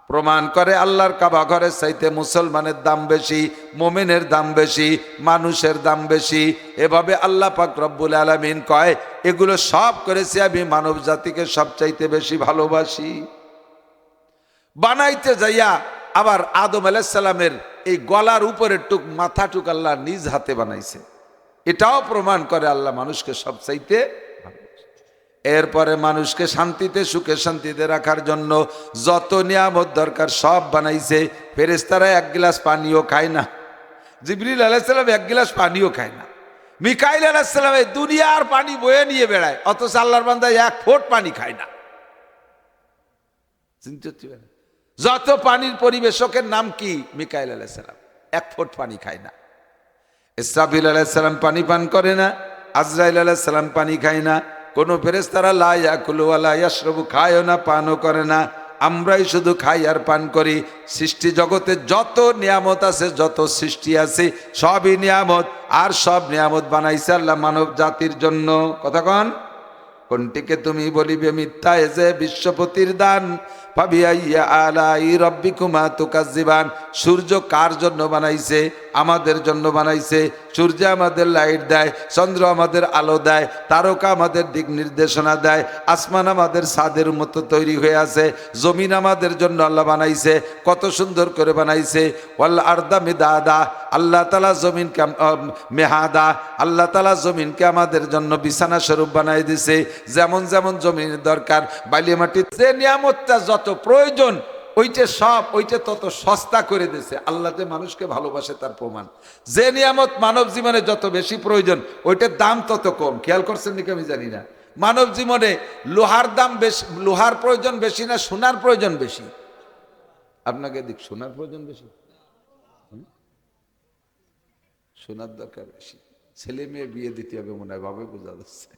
প্রমাণ করে আল্লাহর কাবা ঘরের চাইতে মুসলমানের দাম বেশি, মুমিনের দাম বেশি, মানুষের দাম বেশি। এভাবে আল্লাহ পাক রব্বুল আলামিন কয়, এগুলো সব করেছি আমি মানব জাতিকে সবচাইতে বেশি ভালোবাসি। বানাইতে যাইয়া আবার আদম আলাইহিস সালামের এই গলার উপরের মাথাটুক আল্লাহ নিজ হাতে বানাইছে। এটাও প্রমাণ করে আল্লাহ মানুষকে সবচাইতে। এরপরে মানুষকে শান্তিতে সুখে শান্তিতে রাখার জন্য যত নিয়ামত দরকার সব বানাইছে। ফেরেশতারা 1 গ্লাস পানিও খায় না, জিবরিল আলাইহিস সালাম 1 গ্লাস পানিও খায় না, মিকাইল আলাইহিস সালাম এই দুনিয়ার পানি বয়ে নিয়ে বেড়ায়, অথচ আল্লাহর বান্দা 1 ফোঁট পানি খায় না। যত পানির পরিবেশকের নাম কি? মিকাইল আলাইহিস সালাম 1 ফোঁট পানি খায় না। ইসরাফিল আলাইহিস সালাম পানি পান করে না, আজরাইল আলাইহিস সালাম পানি খায় না, কোন ফেরেশতারা লা ইয়াকুলু ওয়া লা ইয়াশরাবু, খায়ও না পানও করে না। আমরাই শুধু খাই আর পান করি। সৃষ্টি জগতে যত নিয়ামত আছে, যত সৃষ্টি আছে, সবই নিয়ামত। আর সব নিয়ামত বানাইছে আল্লাহ মানব জাতির জন্য। কথা কন, কোনটিকে তুমি বলিবে মিথ্যা? এ যে বিশ্বপতির দান, ফাবিআইয়ি আলাই রাব্বিকুমা তুকাজ্জিবান। সূর্য কার জন্য বানাইছে? আমাদের জন্য বানাইছে। সূর্য আমাদের লাইট দেয়, চন্দ্র আমাদের আলো দেয়, তারকা আমাদের দিক নির্দেশনা দেয়, আসমান আমাদের ছাদের মতো তৈরি হয়ে আছে, জমিন আমাদের জন্য আল্লাহ বানাইছে। কত সুন্দর করে বানাইছে। ওয়াল আরদা মিদাদা, আল্লাহ তাআলা জমিনকে মেহাদা, আল্লাহ তাআলা জমিনকে আমাদের জন্য বিছানা স্বরূপ বানাই দিছে। যেমন যেমন জমিনের দরকার, বালি মাটি যে নিয়ামতটা যত প্রয়োজন ওইটা তত সস্তা করে দিয়েছে। আল্লাহ যে মানুষকে ভালোবাসে তার প্রমাণ। যে নিয়ামত মানব জীবনে যত বেশি প্রয়োজন ওইটার দাম তত কম। খেয়াল করছেন নাকি আমি জানি না। মানব জীবনে লোহার দাম বেশি, লোহার প্রয়োজন বেশি না সোনার প্রয়োজন বেশি? আপনাকে দিক সোনার প্রয়োজন বেশি, সোনার দরকার বেশি। ছেলে মেয়ে বিয়ে দিতে হবে মনে হয়, ভাবে বোঝা যাচ্ছে।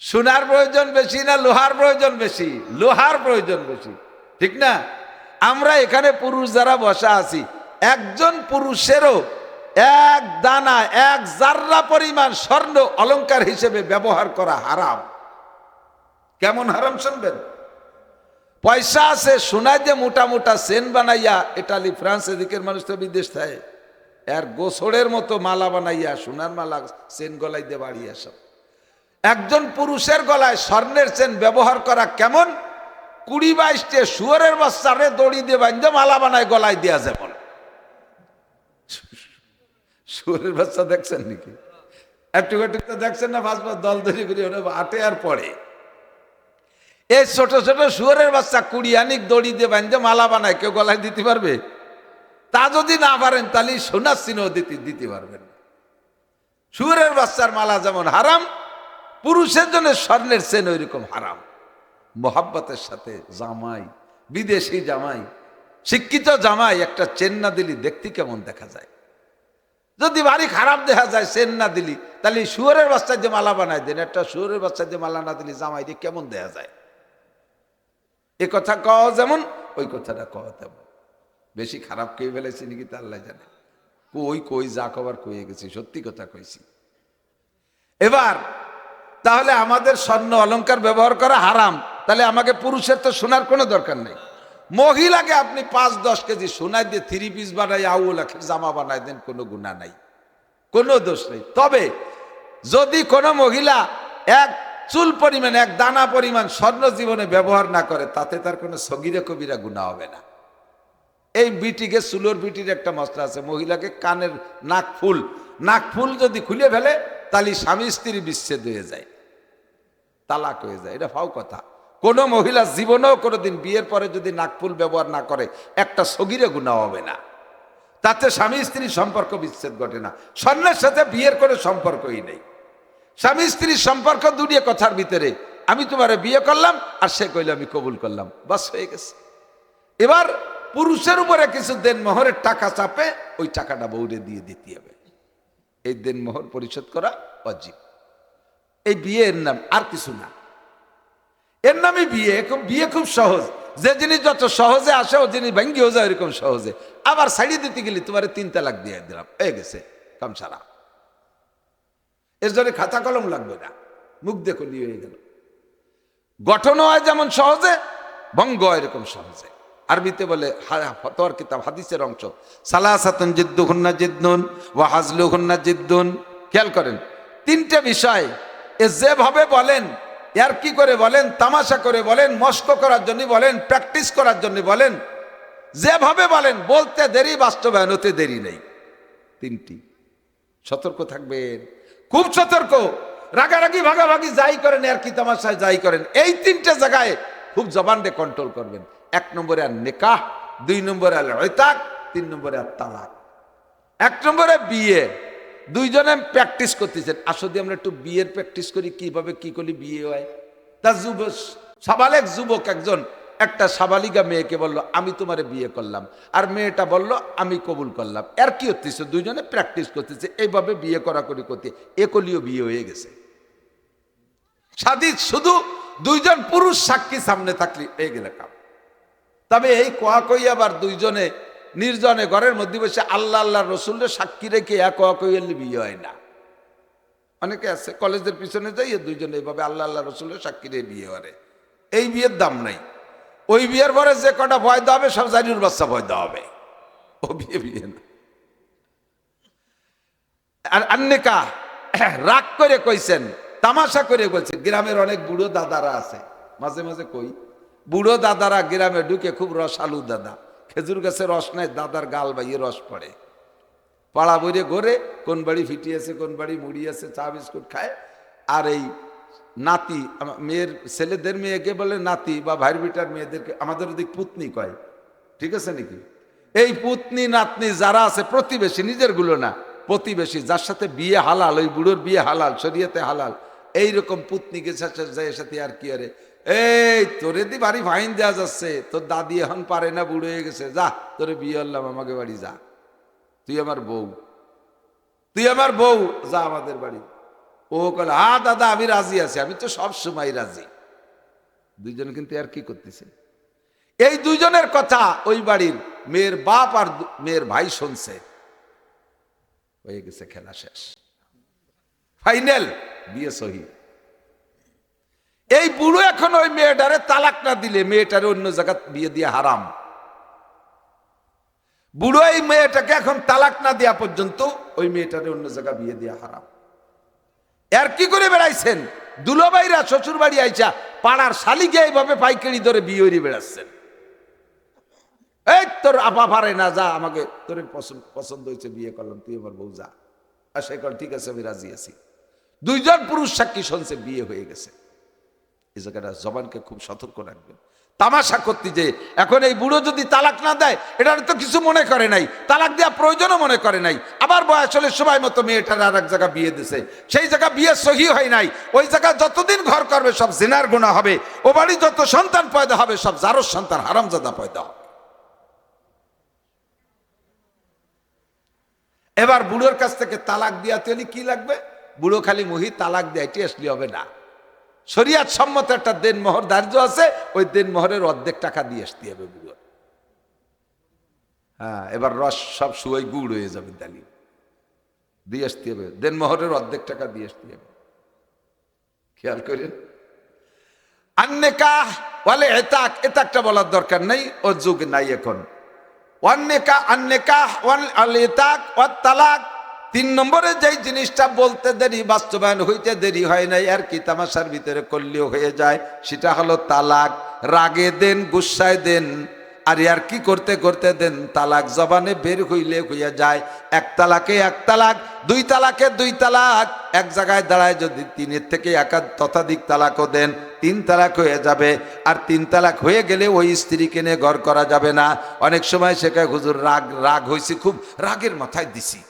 সোনার প্রয়োজন বেশি না লোহার প্রয়োজন বেশি? লোহার প্রয়োজন বেশি, ঠিক না? আমরা এখানে পুরুষ যারা বসা আছি, একজন পুরুষেরও এক দানা, এক জাররা পরিমাণ স্বর্ণ অলংকার হিসেবে ব্যবহার করা হারাম। কেমন হারাম শুনবেন? পয়সা আছে, সোনা যে মোটা মোটা চেন বানাইয়া, ইটালি ফ্রান্স এদিকের মানুষ তো বিদেশ থাকে, এর গোছড়ের মতো মালা বানাইয়া, সোনার মালা চেন গলায় দিয়ে বাড়িয়ে সব। একজন পুরুষের গলায় স্বর্ণের চেন ব্যবহার করা কেমন? 20-22টে শুয়োরের বাচ্চারে দড়ি দিয়ে বাঁধে মালা বানায় গলায় দেওয়া যেমন। শুয়োরের বাচ্চা দেখছেন নাকি? একটু একটু দেখছেন না? 5 দল ধরে করে আটে আর পড়ে। এই ছোট ছোট শুয়োরের বাচ্চা 20 আনিক দড়ি দিয়ে বাঁধে মালা বানায়, কেউ গলায় দিতে পারবে? তা যদি না পারেন তাহলে সোনার চিহ্ন দিতে পারবেন। শুয়োরের বাচ্চার মালা যেমন হারাম, পুরুষের জন্য স্বর্ণের চেন ওই রকম হারাম। মোহাব্বতের সাথে জামাই, বিদেশি জামাই, শিক্ষিত জামাই একটা চেন না দিলি দেখতে কেমন দেখা যায়? যদি বাড়ি খারাপ দেখা যায় চেন না দিলি, তাহলে শুয়োরের বাচ্চা যে মালা বানায় দেন, একটা শুয়োরের বাচ্চা যে মালা না দিলি জামাই দিয়ে কেমন দেখা যায়? এ কথা কওয়া যেমন, ওই কথাটা কওয়া তেমন। বেশি খারাপ কে ফেলেছি নাকি তা আল্লাহ জানে। কই যা কবার কয়ে গেছি, সত্যি কথা কইছি। এবার তাহলে আমাদের স্বর্ণ অলংকার ব্যবহার করা হারাম, তাহলে আমাকে পুরুষের তো সোনার কোনো দরকার নেই। মহিলাকে আপনি 5-10 কেজি সোনা দিয়ে 3 পিস বানাই আউলাখের জামা বানাই দেন, কোনো গুনাহ নাই, কোনো দোষ নেই। তবে যদি কোনো মহিলা এক চুল পরিমাণ, এক দানা পরিমাণ স্বর্ণ জীবনে ব্যবহার না করে, তাতে তার কোনো সগীরা কবিরা গুনাহ হবে না। এই বিটিকে, চুলোর বিটির একটা মশলা আছে, মহিলাকে কানের নাকফুল যদি খুলে ফেলে তাহলে স্বামী স্ত্রী বিচ্ছেদ হয়ে যায়, তালাক হয়ে যায়। এটা ফাও কথা। কোন মহিলা জীবনেও কোনোদিন বিয়ের পরে যদি নাকফুল ব্যবহার না করে, একটা সগীরে গুনাহ হবে না, তাতে স্বামী স্ত্রীর সম্পর্ক বিচ্ছেদ ঘটে না। স্বর্ণের সাথে বিয়ের কোনো সম্পর্কই নেই। স্বামী স্ত্রীর সম্পর্ক দুটিয়ে কথার ভিতরে, আমি তোমারে বিয়ে করলাম আর সে কইল আমি কবুল করলাম, বাস হয়ে গেছে। এবার পুরুষের উপরে কিছু দেনমোহরের টাকা চাপে, ওই টাকাটা বউরে দিয়ে দিতে হবে। এই দেনমোহর পরিশোধ করা ওয়াজিব। এই বিয়ের নাম আর কিছু না, এর নামই বিয়ে। বিয়ে খুব সহজ। যে জিনিস যত সহজে আসে ও জিনিস ভেঙ্গিও যায় এরকম সহজে। আবার ছাড়িয়ে দিতে গেলে তোমার 3 তালাক দিয়ে দিলাম, হয়ে গেছে কাম সারা। এর জন্য খাতা কলম লাগবে না, মুখ দেখো নিয়ে হয়ে গেল। গঠন হয় যেমন সহজে, ভঙ্গ হয় এরকম সহজে। আরবিতে বলে ফতোয়ার কিতাব, হাদিসের অংশ, সালাসাতুন জিদ্দুহুন্না জিদ্দুন ওয়া হাজলুহুন্না জিদ্দুন। খেয়াল করেন, 3টে বিষয় এ যেভাবে বলেন, আর কি করে বলেন, তামাশা করে বলেন, মস্ক করার জন্য বলেন, প্র্যাকটিস করার জন্য বলেন, যেভাবে বলেন বলতে দেরি, বাস্তবায়ন হতে দেরি নেই। 3টি সতর্ক থাকবেন, খুব সতর্ক। রাগারাগি ভাগাভাগি যাই করেন, আর কি তামাশায় যাই করেন, এই 3টে জায়গায় খুব জবানটা কন্ট্রোল করবেন। 1 নম্বরে আর নিকাহ, 2 নম্বরে আল ইতাক, 3 নম্বরে আর তালাক। 1 নম্বরে বিয়ে, দুইজনে প্র্যাকটিস করতেছেন। আসলে আমরা একটু বিয়ের প্র্যাকটিস করি, কিভাবে কি করলে বিয়ে হয়। তা সাবালেক যুবক একজন একটা সাবালিকা মেয়েকে বলল আমি তোমারে বিয়ে করলাম, আর মেয়েটা বলল আমি কবুল করলাম। এর কি হচ্ছে, দুইজনে প্র্যাকটিস করতেছে, এইভাবে বিয়ে করা করতে একলিও বিয়ে হয়ে গেছে। শাদী শুধু 2জন পুরুষ সাক্ষী সামনে থাকলে এই গেলে কাম। তবে এই কোয়া কই আবার 2জনে নির্জনে ঘরের মধ্যে বসে আল্লাহ আল্লাহ রসুলের সাক্ষী রেখে কোয়া কইলে বিয়ে হয় না। অনেকে আছে কলেজের পিছনে যাই 2জনে এইভাবে আল্লাহ আল্লাহ রসুলের সাক্ষী রেখে বিয়ে করে, এই বিয়ের দাম নাই। ওই বিয়ের পরে যে কটা ভয় দেওয়া হবে সব জারির বাচ্চা ভয় দেওয়া হবে। ও বিয়ে বিয়ে না। আর আন্নিকা রাগ করে কইছেন, তামাশা করে বলছেন। গ্রামের অনেক বুড়ো দাদারা আছে, মাঝে মাঝে কই বুড়ো দাদারা গ্রামে ঢুকে খুব রসালু দাদা, খেজুর গাছে রস নাই, দাদার গাল বাইয়ে রস পড়ে, পাড়া বইরে ঘোরে, কোন বাড়ি ফিটিয়েছে, কোন বাড়ি মুড়িয়েছে, চা বিস্কুট খায়। আর এই নাতি, মেয়ের ছেলেদের মেয়েকে বলে নাতি, বা ভাইয়ের বিটার মেয়েদেরকে আমাদের ওদিক পুতনি কয়, ঠিক আছে নাকি? এই পুতনি নাতনি যারা আছে, প্রতিবেশী, নিজের গুলো না, প্রতিবেশী, যার সাথে বিয়ে হালাল, ওই বুড়োর বিয়ে হালাল, শরীয়তে হালাল, এইরকম পুতনিকে সাথে আর কি আরে, এই তোরে দি বাড়ি ফাইন দেওয়া যাচ্ছে, তোর দাদি এখন পারে না, বুড়ো হয়ে গেছে, যা তোরে বিয়ে হলাম, আমাকে বাড়ি যা, তুই আমার বউ, তুই আমার বউ, যা আমাদের বাড়ি। ও বলে, হ্যাঁ দাদা আমি রাজি আছি, আমি তো সব সময় রাজি। দুইজন কিন্তু আর কি করতেছে, এই দুইজনের কথা ওই বাড়ির মেয়ের বাপ আর মেয়ের ভাই শুনছে, হয়ে গেছে খেলা শেষ, ফাইনাল বিয়ে সহি। এই বুড়ো এখন ওই মেয়েটারে তালাক না দিলে মেয়েটারে অন্য জায়গা বিয়ে দিয়ে হারাম। বুড়ো এই মেয়েটাকে এখন তালাক না দেওয়া পর্যন্ত ওই মেয়েটারে অন্য জায়গা বিয়ে দিয়ে হারাম। আর কি করে বেড়াইছেন দুলোবাইরা, শ্বশুর বাড়ি আইসা পাড়ার শালিকে এইভাবে পাইকারি ধরে বিয়ে হয়ে বেড়াচ্ছেন। এই তোর আপা পারে না, যা, আমাকে তোর পছন্দ হয়েছে, বিয়ে করলাম, তুই আমার বউ, যা। আর সে কল, ঠিক আছে আমি রাজি আছি। দুইজন পুরুষ সাক্ষী শুনছে, বিয়ে হয়ে গেছে। এই জায়গাটা জবানকে খুব সতর্ক রাখবেন। তামাশা করতে যে এখন এই বুড়ো যদি তালাক না দেয়, এটার তো কিছু মনে করে নাই, তালাক দেওয়া প্রয়োজনও মনে করে নাই, আবার বয়স হলে সময় মতো মেয়েটার আর এক জায়গা বিয়ে দিছে, সেই জায়গা বিয়ে সহি হয় নাই, ওই জায়গা যতদিন ঘর করবে সব জিনার গুনাহ হবে, ও বাড়ি যত সন্তান পয়দা হবে সব জারজ সন্তান, হারামজাদা পয়দা হবে। এবার বুড়োর কাছ থেকে তালাক দিয়াতে হলে কি লাগবে? বুড়ো খালি মহি তালাক দেয়, এটি আসলে হবে না। শরিয়াত সম্মত একটা দেন মোহর ধার্য আছে, ওই দেন মোহরের অর্ধেক টাকা দিয়ে আসতে হবে বুড়ো। হ্যাঁ, এবার রস সব শুয়ে গুড় হয়ে যাবে, দালি দিয়ে আসতে হবে, দেন মোহরের অর্ধেক টাকা দিয়ে আসতে হবে। খেয়াল করেন। আন্নেকা বলে এতাক, এতাকটা বলার দরকার নেই, ওর যুগ নাই এখন। ওয়ান্নেকা আন্নেকা ওয়াল আল এতাক ওয়াত তালাক, 3 নম্বরে যেই জিনিসটা বলতে দেরি, বাস্তবায়ন হইতে দেরি হয় নাই, আর কি তামাশার ভিতরে করলেও হয়ে যায়, সেটা হলো তালাক। রাগে দেন, গুসায় দেন, আর আর কি করতে করতে দেন তালাক জবানে বের হইলে হইয়া যায়। 1 তালাকে 1 তালাক, 2 তালাকে 2 তালাক, এক জায়গায় দাঁড়ায় যদি 3-এর থেকে ততোধিক তালাকও দেন, 3 তালাক হয়ে যাবে। আর 3 তালাক হয়ে গেলে ওই স্ত্রীকে নিয়ে ঘর করা যাবে না। অনেক সময় শেখায় হুজুর রাগ হয়েছি, খুব রাগের মাথায় দিছি,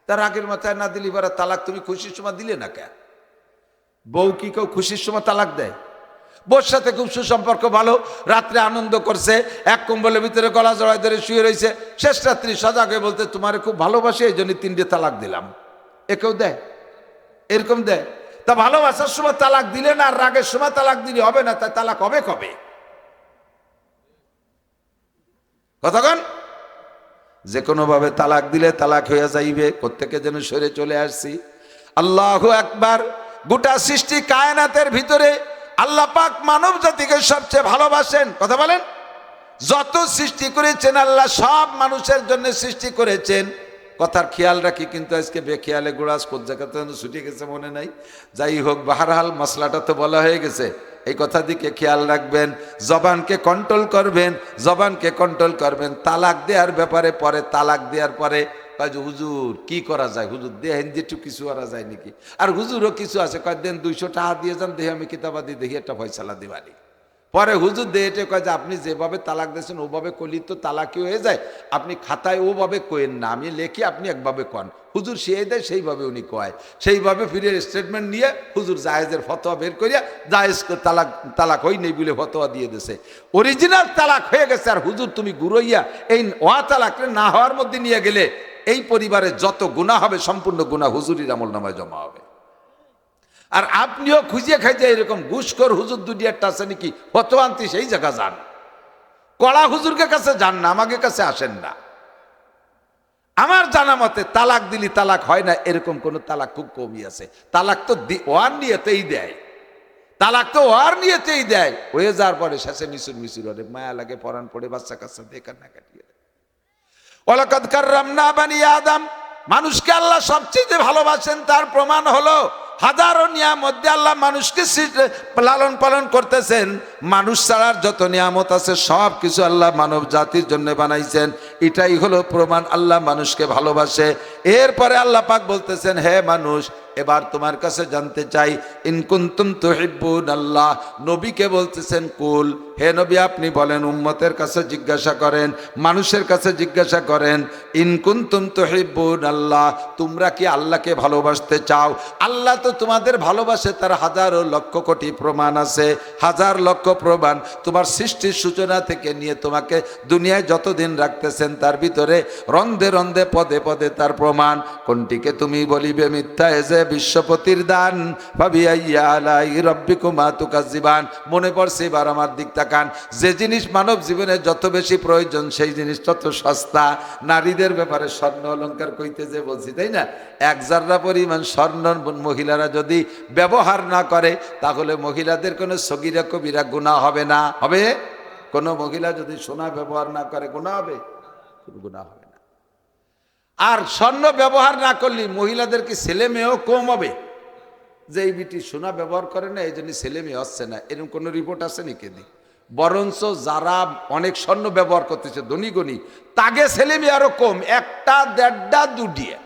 তার রাগের মাথায় না দিলি এবার তালাক তুমি খুশির সময় দিলে না কেন? বউ কি কেউ খুশির সময় তালাক দেয়? বউর সাথে খুব সুসম্পর্ক ভালো, রাত্রে আনন্দ করছে, এক কম্বলের ভিতরে গলা জড়াই ধরে শুয়ে রয়েছে, শেষ রাত্রি সজাগ হয়ে বলতে তোমারে খুব ভালোবাসি, এই জন্য 3টে তালাক দিলাম, এ কেউ দেয়? এরকম দেয়? তা ভালোবাসার সময় তালাক দিলে না, আর রাগের সময় তালাক দিলে হবে না, তাই তালাক হবে কবে? কতক্ষণ? যে কোনো ভাবে তালাক দিলে তালাক হয়ে যাইবে। কোত্থেকে যেন সরে চলে আসছি। আল্লাহু আকবার। গোটা সৃষ্টি কায়নাতের ভিতরে আল্লাহ পাক মানব জাতিকে সবচেয়ে ভালোবাসেন। কথা বলেন। যত সৃষ্টি করেছেন আল্লাহ সব মানুষের জন্য সৃষ্টি করেছেন। কথার খেয়াল রাখি, কিন্তু আজকে বেখেয়ালে গোড়াস কোন জায়গাতে ছুটে গেছে মনে নাই। যাই হোক, বাহারহাল মশলাটা তো বলা হয়ে গেছে, এই কথা দিকে খেয়াল রাখবেন। জবানকে কন্ট্রোল করবেন, জবানকে কন্ট্রোল করবেন। তালাক দেওয়ার ব্যাপারে পরে, তালাক দেওয়ার পরে হুজুর কি করা যায়, হুজুর দেহেন যেটু কিছু করা যায় নাকি? আর হুজুরও কিছু আছে, কয় দেন 200 টাকা দিয়ে যান, দেহে আমি কিতাবাদি দেখি একটা ফয়সালা দিবানি। পরে হুজুর দেহেটে কয় যে আপনি যেভাবে তালাক দিয়েছেন ওভাবে করলি তো তালাকি হয়ে যায়, আপনি খাতায় ওভাবে কয়েন না, আমি লেখি, আপনি একভাবে কন। হুজুর সেই দেয় সেইভাবে উনি কয়, সেইভাবে ফিরে স্টেটমেন্ট নিয়ে হুজুর জায়েজের ফতোয়া বের করিয়া জায়েজ তালাক হই নেই বলে ফতোয়া দিয়ে দিয়েছে। অরিজিনাল তালাক হয়ে গেছে, আর হুজুর তুমি গুরইয়া এই ওয়া তালাক না হওয়ার মধ্যে নিয়ে গেলে এই পরিবারে যত গুনাহ হবে সম্পূর্ণ গুনাহ হুজুরির আমলনামায় জমা হবে। আর আপনিও খুঁজিয়ে খাইতে এরকম ঘুষখোর হুজুর 2-1টা আছে নাকি ফতোয়া আনতে, সেই জায়গা যান। কড়া হুজুরকে কাছে যান না, আমাকে কাছে আসেন না। আমার জানা মতে তালাক দিলি তালাক হয় না এরকম কোন তালাক খুব কমই আছে। তালাক তো ওয়ান নিয়েতেই দেয়, তালাক তো আর নিয়েতেই দেয়, হয়ে যাওয়ার পরে শেষে মিশুর মিশুর অনেক মায়া লাগে, পরাণ পড়ে, বাচ্চা কাচ্চা দিয়ে কান্না কাটিয়ে দেয়। ওয়ালাকাদ কাররামনা বানি আদম, মানুষকে আল্লাহ সবচেয়ে ভালোবাসেন তার প্রমাণ হলো হাজারো নিয়ামত দিয়ে আল্লাহ মানুষকে লালন পালন করতেছেন। মানুষ ছাড়ার যত নিয়ামত আছে সব কিছু আল্লাহ মানব জাতির জন্য বানাইছেন। এটাই হলো প্রমাণ আল্লাহ মানুষকে ভালোবাসে। এরপরে আল্লাহ পাক বলতেছেন, হে মানুষ, এবার তোমার কাছে জানতে চাই, ইন কুনতুম তুহিব্বুন আল্লাহ, নবীকে বলতেছেন কুল, হে নবী আপনি বলেন, উম্মতের কাছে জিজ্ঞাসা করেন, মানুষের কাছে জিজ্ঞাসা করেন, ইন কুনতুম তুহিব্বুন আল্লাহ, তোমরা কি আল্লাহকে ভালোবাসতে চাও? আল্লাহ তো তোমাদের ভালোবাসে, তার হাজারো লক্ষ কোটি প্রমাণ আছে, হাজার লক্ষ প্রমাণ। তোমার সৃষ্টির সূচনা থেকে নিয়ে তোমাকে দুনিয়ায় যতদিন রাখতেছেন তার ভিতরে রন্ধে রন্ধে পদে পদে তার প্রমাণ। কোনটিকে তুমি বলিবে মিথ্যা, এজে বিশ্বপতির দান, ফাবিআইয়ি আলাই রাব্বিকুমা তুকাজ্জিবান। মনে পড়ছে, এবার আমার দিক তাকান, যে জিনিস মানব জীবনে যত বেশি প্রয়োজন সেই জিনিস তত সস্তা। নারীদের ব্যাপারে স্বর্ণ অলংকার কইতে যে বলছি, তাই না? এক জাররা পরিমাণ স্বর্ণ মহিলারা যদি ব্যবহার না করে তাহলে মহিলাদের কোনো সগীরা কবিরা গুনাহ হবে না। হবে? কোনো মহিলা যদি সোনা ব্যবহার না করে গুনাহ হবে? গুনাহ হবে না। আর স্বর্ণ ব্যবহার না করলে মহিলাদের কি ছেলে মেয়েও কম হবে? যে এই বিটি সোনা ব্যবহার করে না এই জন্য ছেলে মেয়ে হচ্ছে না, এরকম কোনো রিপোর্ট আছে নাকি? বরঞ্চ যারা অনেক স্বর্ণ ব্যবহার করতেছে ধনী গণী, তাকে ছেলে মেয়ে আরো কম, একটা দেড়টা দুটিয়ে।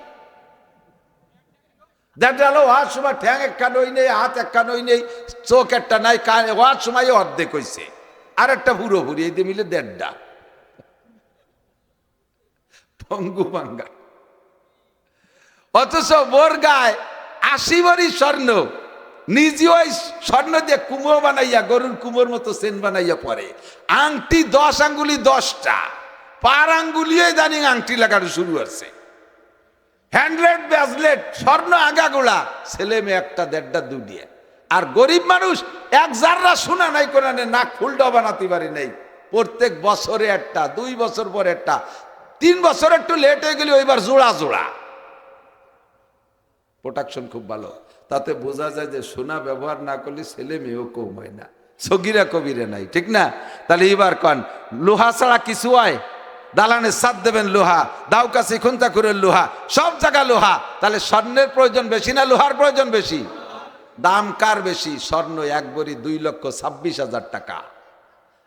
দেড়টা হওয়ার সময় ঠ্যাং একটা নই নেই, হাত একটা নই নেই, চোখ একটা নাই, হওয়ার সময় অর্ধেক হয়েছে, আর একটা পুরোপুরি, এই দিয়ে মিলে দেড়টা পঙ্গু পাঙ্গা। অথচ মোর গায়ে 80 ভরি স্বর্ণ, নিজে ওই স্বর্ণ দিয়ে কুমো বানাইয়া, গরুর কুমোর মতো সেন বানাইয়া পরে, আংটি 10 আঙ্গুলি 10টা, পার আঙ্গুলিয়ে জানি আংটি লাগানো শুরু হচ্ছে, হ্যান্ডলেট ব্যাজলেট স্বর্ণ আগাগোড়া, ছেলে মেয়ে একটা দেড়টা দুটিয়ে। আর গরিব মানুষ এক জাররা শোনা নাই, কোরআনে নাক ফুলটা বানাতে পারি নাই, প্রত্যেক বছরে একটা, 2 বছর পরে একটা, 3 বছর একটু লেট হয়ে গেলে ওইবার জোড়া জোড়া। প্রোটেকশন খুব ভালো, তাতে বোঝা যায় যে সোনা ব্যবহার না করলে ছেলে মেয়েও কম হয় না, সগীরা কবিরে নাই, ঠিক না? তাহলে এবার কন, লোহা ছাড়া কিছু হয়? দালানের ছাদ দেবেন লোহা, দাও কাছে খুন্তা করে লোহা, সব জায়গা লোহা। তাহলে স্বর্ণের প্রয়োজন বেশি না লোহার প্রয়োজন বেশি? দাম কার বেশি? স্বর্ণ 1 ভরি 2,26,000 টাকা।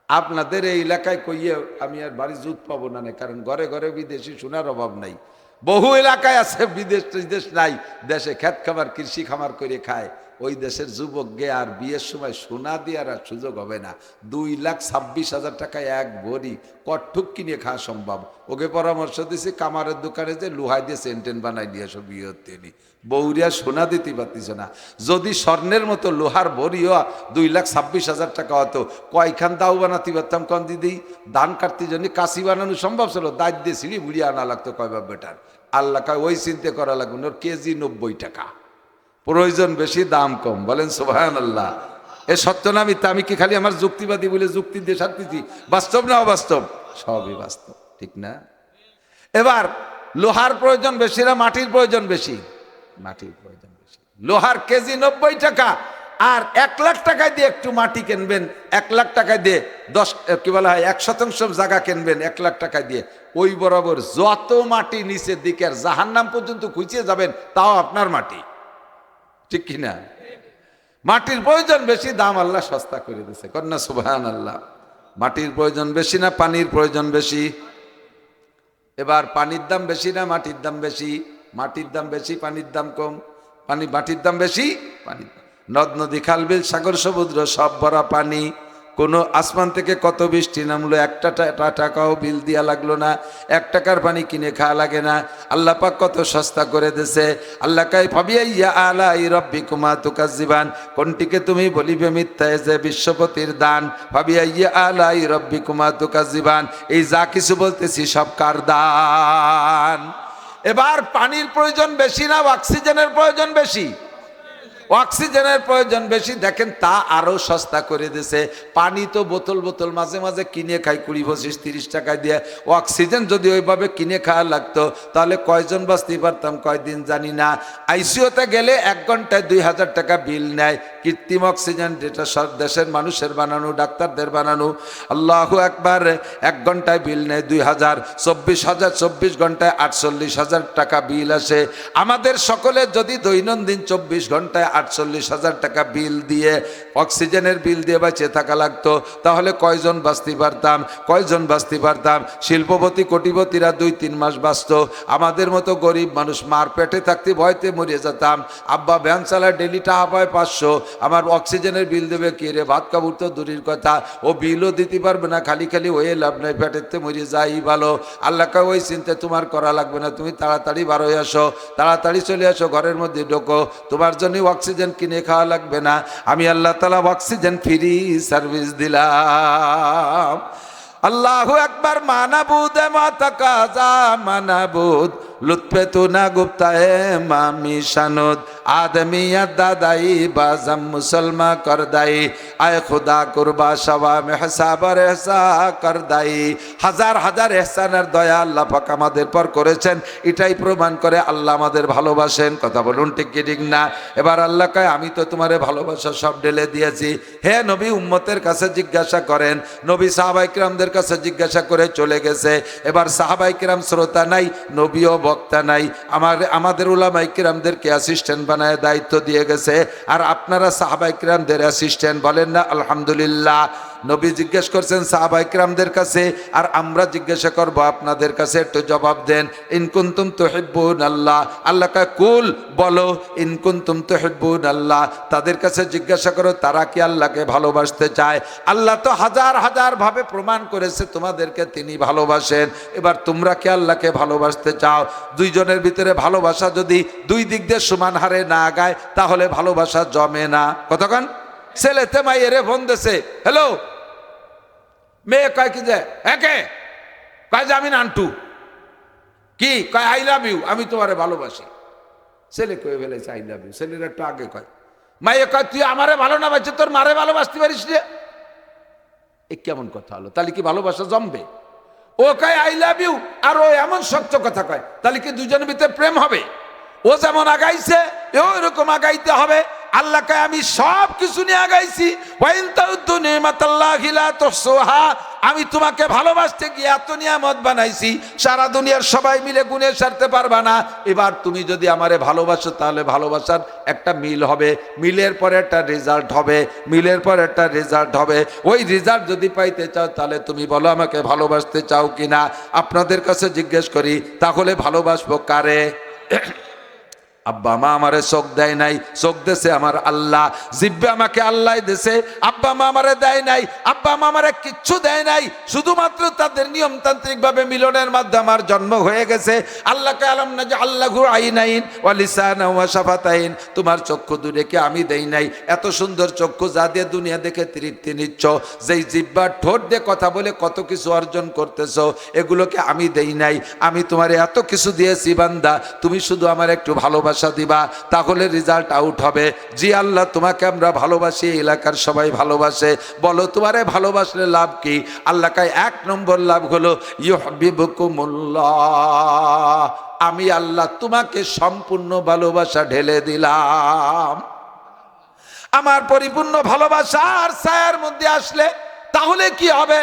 আপনাদের এই এলাকায় কইয়ে আমি আর বাড়ি জুত পাবো না, কারণ ঘরে ঘরে বিদেশি সোনার অভাব নাই। বহু এলাকায় আছে বিদেশ নাই, দেশে খেত খামার কৃষি খামার করে খায়। ওই দেশের যুবক গে আর বিয়ের সময় সোনা দিয়ে আর সুযোগ হবে না। 2,26,000 টাকায় 1 ভরি কট্টুক কিনে খাওয়া সম্ভব। ওকে পরামর্শ দিয়েছে কামারের দোকানে যে লোহাই দিয়ে সেন্টেন বানাই দিয়ে সব বিয়ে হতে নি, বৌরিয়া সোনা দিতে পারতেছে না। যদি স্বর্ণের মতো লোহার ভরিও 2,26,000 টাকা হতো, কয়খান দাও বানাতে পারতাম কন দিদি? ধান কাটতে জন্য কাশি বানানো সম্ভব ছিল, দাঁত দিয়ে সিঁড়ি মুড়িয়ে আনা লাগতো কয়বার বেটার। আল্লাহ কয় ওই চিন্তা করা লাগবে, ওর কেজি 90 টাকা, প্রয়োজন বেশি দাম কম। বলেন সুবহানাল্লাহ। এ সত্য না মিথ্যা? আমি কি খালি আমার যুক্তিবাদী বলে যুক্তি দিয়ে সারতেছি? বাস্তব না অবাস্তব? সবই বাস্তব, ঠিক না? এবার লোহার প্রয়োজন বেশি না মাটির প্রয়োজন বেশি? মাটির প্রয়োজন বেশি। লোহার কেজি 90 টাকা, আর 1 লাখ টাকায় দিয়ে একটু মাটি কিনবেন, 1 লাখ টাকায় দিয়ে 10 কি বলা হয় 1% জায়গা কিনবেন 1 লাখ টাকায় দিয়ে, ওই বরাবর যত মাটি নিচের দিকে আর জাহান্নাম পর্যন্ত খুঁজে যাবেন তাও আপনার মাটি, ঠিক কিনা? মাটির প্রয়োজন বেশি, দাম আল্লাহ সস্তা করে দিয়েছে, কন্যা সুবহানাল্লাহ। মাটির প্রয়োজন বেশি না পানির প্রয়োজন বেশি? এবার পানির দাম বেশি না মাটির দাম বেশি? মাটির দাম বেশি, পানির দাম কম। মাটির দাম বেশি, পানির দাম। নদ নদী খাল বিল সাগর সমুদ্র সব ভরা পানি, কোনো আসমান থেকে কত বৃষ্টি নামলো, একটা টাকাও বিল দিয়া লাগলো না, 1 টাকার পানি কিনে খাওয়া লাগে না। আল্লাহ পাক কত সস্তা করে দিয়েছে। আল্লাহ কাই ফাবিআইয়ি আলাই রাব্বিকুমা তুকাজ্জিবান, কোনটিকে তুমি বলিবে মিথ্যা, যে বিশ্বপতির দান। ফাবিআইয়ি আলাই রাব্বিকুমা তুকাজ্জিবান, এই যা কিছু বলতেছি সব কার দান? এবার পানির প্রয়োজন বেশি না অক্সিজেনের প্রয়োজন বেশি? অক্সিজেনের প্রয়োজন বেশি, দেখেন তা আরো সস্তা করে দিয়েছে। পানি তো বোতল বোতল মাঝে মাঝে কিনে খাই 20-25-30 টাকায় দিয়ে। অক্সিজেন যদি ওইভাবে কিনে খাওয়া লাগতো তাহলে কয়জন বাঁচতে পারতাম কয়দিন জানি না। আইসিইউতে গেলে 1 ঘন্টায় 2000 টাকা বিল নেয়। কৃত্রিম অক্সিজেন, যেটা সব দেশের মানুষের বানানো, ডাক্তারদের বানানো। আল্লাহু আকবার। 1 ঘন্টায় বিল নেয় 2000, 24 ঘন্টায় 48,000 টাকা বিল আসে। আমাদের সকলের যদি দৈনন্দিন 24 ঘন্টায় 48,000 টাকা বিল দিয়ে, অক্সিজেনের বিল দিয়ে বাঁচে থাকা লাগতো, তাহলে কয়জন বাঁচতে পারতাম, কয়জন বাঁচতে পারতাম? শিল্পপতি কোটিপতিরা 2-3 মাস বাঁচত, আমাদের মতো গরিব মানুষ মার পেটে থাকতে ভয়তে মরে যেতাম। আব্বা ভ্যান চালায়, ডেলি টাকা পায় 500, আমার অক্সিজেনের বিল দেবে কে রে? ভাত কাপড় তো দূরের কথা, ও বিলও দিতে পারবে না, খালি খালি হয়ে লাভ নাই, পেটেতে মরে যাই ভালো। আল্লাহকে ওই চিন্তা তোমার করা লাগবে না, তুমি তাড়াতাড়ি বার হয়ে আসো, তাড়াতাড়ি চলে আসো, ঘরের মধ্যে ঢোকো, তোমার জন্য অক্সিজেন কিনে খাওয়া লাগবে না। আমি আল্লাহ তাআলা অক্সিজেন ফ্রি সার্ভিস দিলাম। আল্লাহু আকবার। মানাবুদ মাতাকাজা মানাবুদ লুৎফে তু না গুপ্তায়ে মামি শানুদ আদমিয়ত দাদাই বাজম মুসলমান করদাই আয় খুদা কুরবা সওয়া মেহসাবার এহসা করদাই। হাজার হাজার এহসানের দয়া আল্লাহ পাক আমাদের পর করেছেন, এটাই প্রমাণ করে আল্লাহ আমাদের ভালোবাসেন। কথা বলুন ঠিক কি ঠিক না? এবার আল্লাহ কয় আমি তো তোমারে ভালোবাসা সব ঢেলে দিয়েছি। হে নবী, উম্মতের কাছে জিজ্ঞাসা করেন। নবী সাহাবায়ে কিরামদের কাছে জিজ্ঞাসা করে চলে গেছে। এবার সাহাবায়ে কিরাম শ্রোতা নাই, নবীও বক্তা নাই, আমাদের উলামায়ে কিরামদেরকে অ্যাসিস্ট্যান্ট বানায় দায়িত্ব দিয়ে গেছে। আর আপনারা সাহাবায়ে কিরামদের অ্যাসিস্ট্যান্ট, বলেন না আলহামদুলিল্লাহ। নবী জিজ্ঞেস করছেন সাহাবায়ে কিরামদের কাছে, আর আমরা জিজ্ঞাসা করব আপনাদের কাছে, একটু জবাব দেন। ইন কুনতুম তুহিব্বুন আল্লাহ, আল্লাহ কয় কুল, বলো ইন কুনতুম তুহিব্বুন আল্লাহ। তাদের কাছে জিজ্ঞাসা করো তারা কি আল্লাহকে ভালোবাসতে চায়। আল্লাহ তো হাজার হাজার ভাবে প্রমাণ করেছে তোমাদেরকে তিনি ভালোবাসেন। এবার তোমরা কি আল্লাহকে ভালোবাসতে চাও? দুইজনের ভিতরে ভালোবাসা যদি দুই দিক দিয়ে সমান হারে না আগায় তাহলে ভালোবাসা জমে না। কতক্ষণ ছেলেতে মাইয়েরে ফোন দিছে, হ্যালো, মেয়ে কয় কি যে একে কয় যে আমি নান্টু, কি কয় আই লাভ ইউ, আমি তোমারে ভালোবাসি। ছেলে কয়ে ফেলেছে আই লাভ ইউ, ছেলের একটু আগে কয়। মাইয়ে কয় তুই আমারে ভালো না বাসছে, তোর মারে ভালোবাসতে পারিস রে। এ কেমন কথা হলো? তাহলে কি ভালোবাসা জমবে? ও কয় আই লাভ ইউ আর ও এমন শক্ত কথা কয়, তাহলে কি দুজনের ভিতরে প্রেম হবে? ও যেমন আগাইছে এও এরকম আগাইতে হবে। আল্লাহ কয় আমি সব কিছু নিয়ে আগাইছি, ওয়াইন তাউদ্দু নিমাতাল্লাহি লা তুহসুহা। আমি তোমাকে ভালোবাসতে গিয়ে এত নিয়ামত বানাইছি, সারা দুনিয়ার সবাই মিলে গুণে সারতে পারবা না। এবার তুমি যদি আমারে ভালোবাসো তাহলে ভালোবাসার একটা মিল হবে, মিলের পরে একটা রেজাল্ট হবে, মিলের পরে একটা রেজাল্ট হবে। ওই রেজাল্ট যদি পাইতে চাও তাহলে তুমি বলো আমাকে ভালোবাসতে চাও কিনা। আপনাদের কাছে জিজ্ঞেস করি, তাহলে ভালোবাসবো কারে? আব্বা মা আমারে চোখ দেয় নাই, চোখ দেছে আমার আল্লাহ। জিব্বে আমাকে আল্লাহ দেছে, আব্বা মা আমারে দেয় নাই, আব্বা মা আমারে কিচ্ছু দেয় নাই। শুধুমাত্র তাদের নিয়মতান্ত্রিক ভাবে মিলনের মাধ্যমে আমার জন্ম হয়ে গেছে। আল্লাহকে আলম না যে আল্লাহু আইনাইন ওয়া লিসানা ওয়া শাফাতাইন, তোমার চক্ষু দুটোকে আমি দেই নাই। এত সুন্দর চক্ষু যা দিয়ে দুনিয়া দেখে তৃপ্তি নিচ্ছ, যেই জিব্বা ঠোঁট দিয়ে কথা বলে কত কিছু অর্জন করতেছো, এগুলোকে আমি দেই নাই। আমি তোমার এত কিছু দিয়েছি বান্দা, তুমি শুধু আমার একটু ভালোবাসা দিবা, তাহলে রেজাল্ট আউট হবে। জি আল্লাহ তোমাকে আমরা ভালোবাসি, এলাকার সবাই ভালোবাসে, বলো তোমারে ভালোবাসলে লাভ কি? আল্লাহ কয় 1 নম্বর লাভ হলো ইউহিব্বুকুমুল্লাহ, আমি আল্লাহ তোমাকে সম্পূর্ণ ভালোবাসা ঢেলে দিলাম। আমার পরিপূর্ণ ভালোবাসার ছায়ার মধ্যে আসলে তাহলে কি হবে?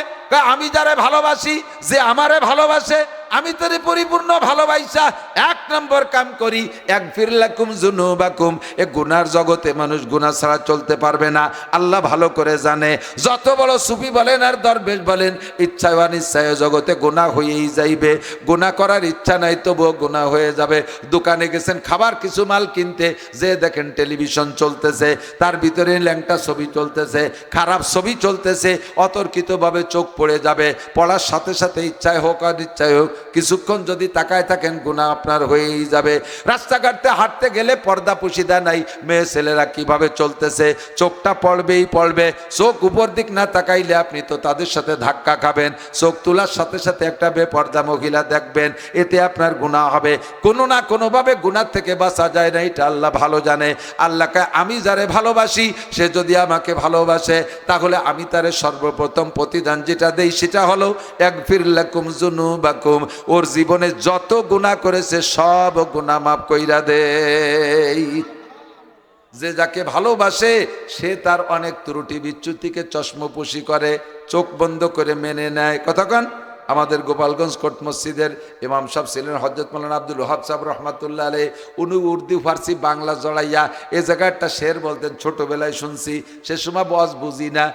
আমি যারে ভালোবাসি, যে আমারে ভালোবাসে, আমি তোরে পরিপূর্ণ ভালোবাসা 1 নম্বর কাম করি ইয়াগফির লাকুম যুনুবাকুম। এ গুনার জগতে মানুষ গুনাহ ছাড়া চলতে পারবে না, আল্লাহ ভালো করে জানে। যত বড় সুফি বলেন আর দরবেশ বলেন, ইচ্ছায় অনিচ্ছায় জগতে গুনাহ হয়েই যাইবে। গুনাহ করার ইচ্ছা নাই তবুও গুনাহ হয়ে যাবে। দোকানে গেছেন খাবার কিছু মাল কিনতে, যে দেখেন টেলিভিশন চলতেছে, তার ভিতরে ল্যাংটা ছবি চলতেছে, খারাপ ছবি চলতেছে, অতর্কিতভাবে চোখ পড়ে যাবে। পড়ার সাথে সাথে ইচ্ছায় হোক আর ইচ্ছায় হোক কিছুক্ষণ যদি তাকায় থাকেন গুনাহ আপনার হয়েই যাবে। রাস্তাঘাটে হাঁটতে গেলে পর্দা পুশিদা নাই, মেয়ে ছেলেরা কিভাবে চলতেছে চোখটা পড়বেই পড়বে। চোখ উপর দিক না তাকাইলে আপনি তো তাদের সাথে ধাক্কা খাবেন। চোখ তোলার সাথে সাথে একটা বেপর্দা মহিলা দেখবেন, এতে আপনার গুনাহ হবে। কোনো না কোনোভাবে গুনাহ থেকে বাঁচা যায় না, এটা আল্লাহ ভালো জানে। আল্লাহকে আমি যারে ভালোবাসি সে যদি আমাকে ভালোবাসে তাহলে আমি তারে সর্বপ্রথম প্রতিদান যেটা দেই সেটা হলো ইয়াগফির লাকুম যুনুবাকুম, ওর জীবনে যত গুনাহ করেছে সব গুনাহ মাফ কইরা দেই। যে যাকে ভালোবাসে সে তার অনেক ত্রুটি বিচ্যুতিকে চশমপোশি করে, চোখ বন্ধ করে মেনে নেয়। কতক্ষণ আমাদের গোপালগঞ্জ কোট মসজিদের ইমাম সাহেব ছিলেন হযরত মাওলানা আব্দুল ওয়াহাব সাহেব রহমাতুল্লাহ আলাইহি। উনি উর্দু ফার্সি বাংলা জড়াইয়া এ জায়গাটা শের বলতেন, ছোটবেলায় শুনছি। সে সময় বস বুঝি না,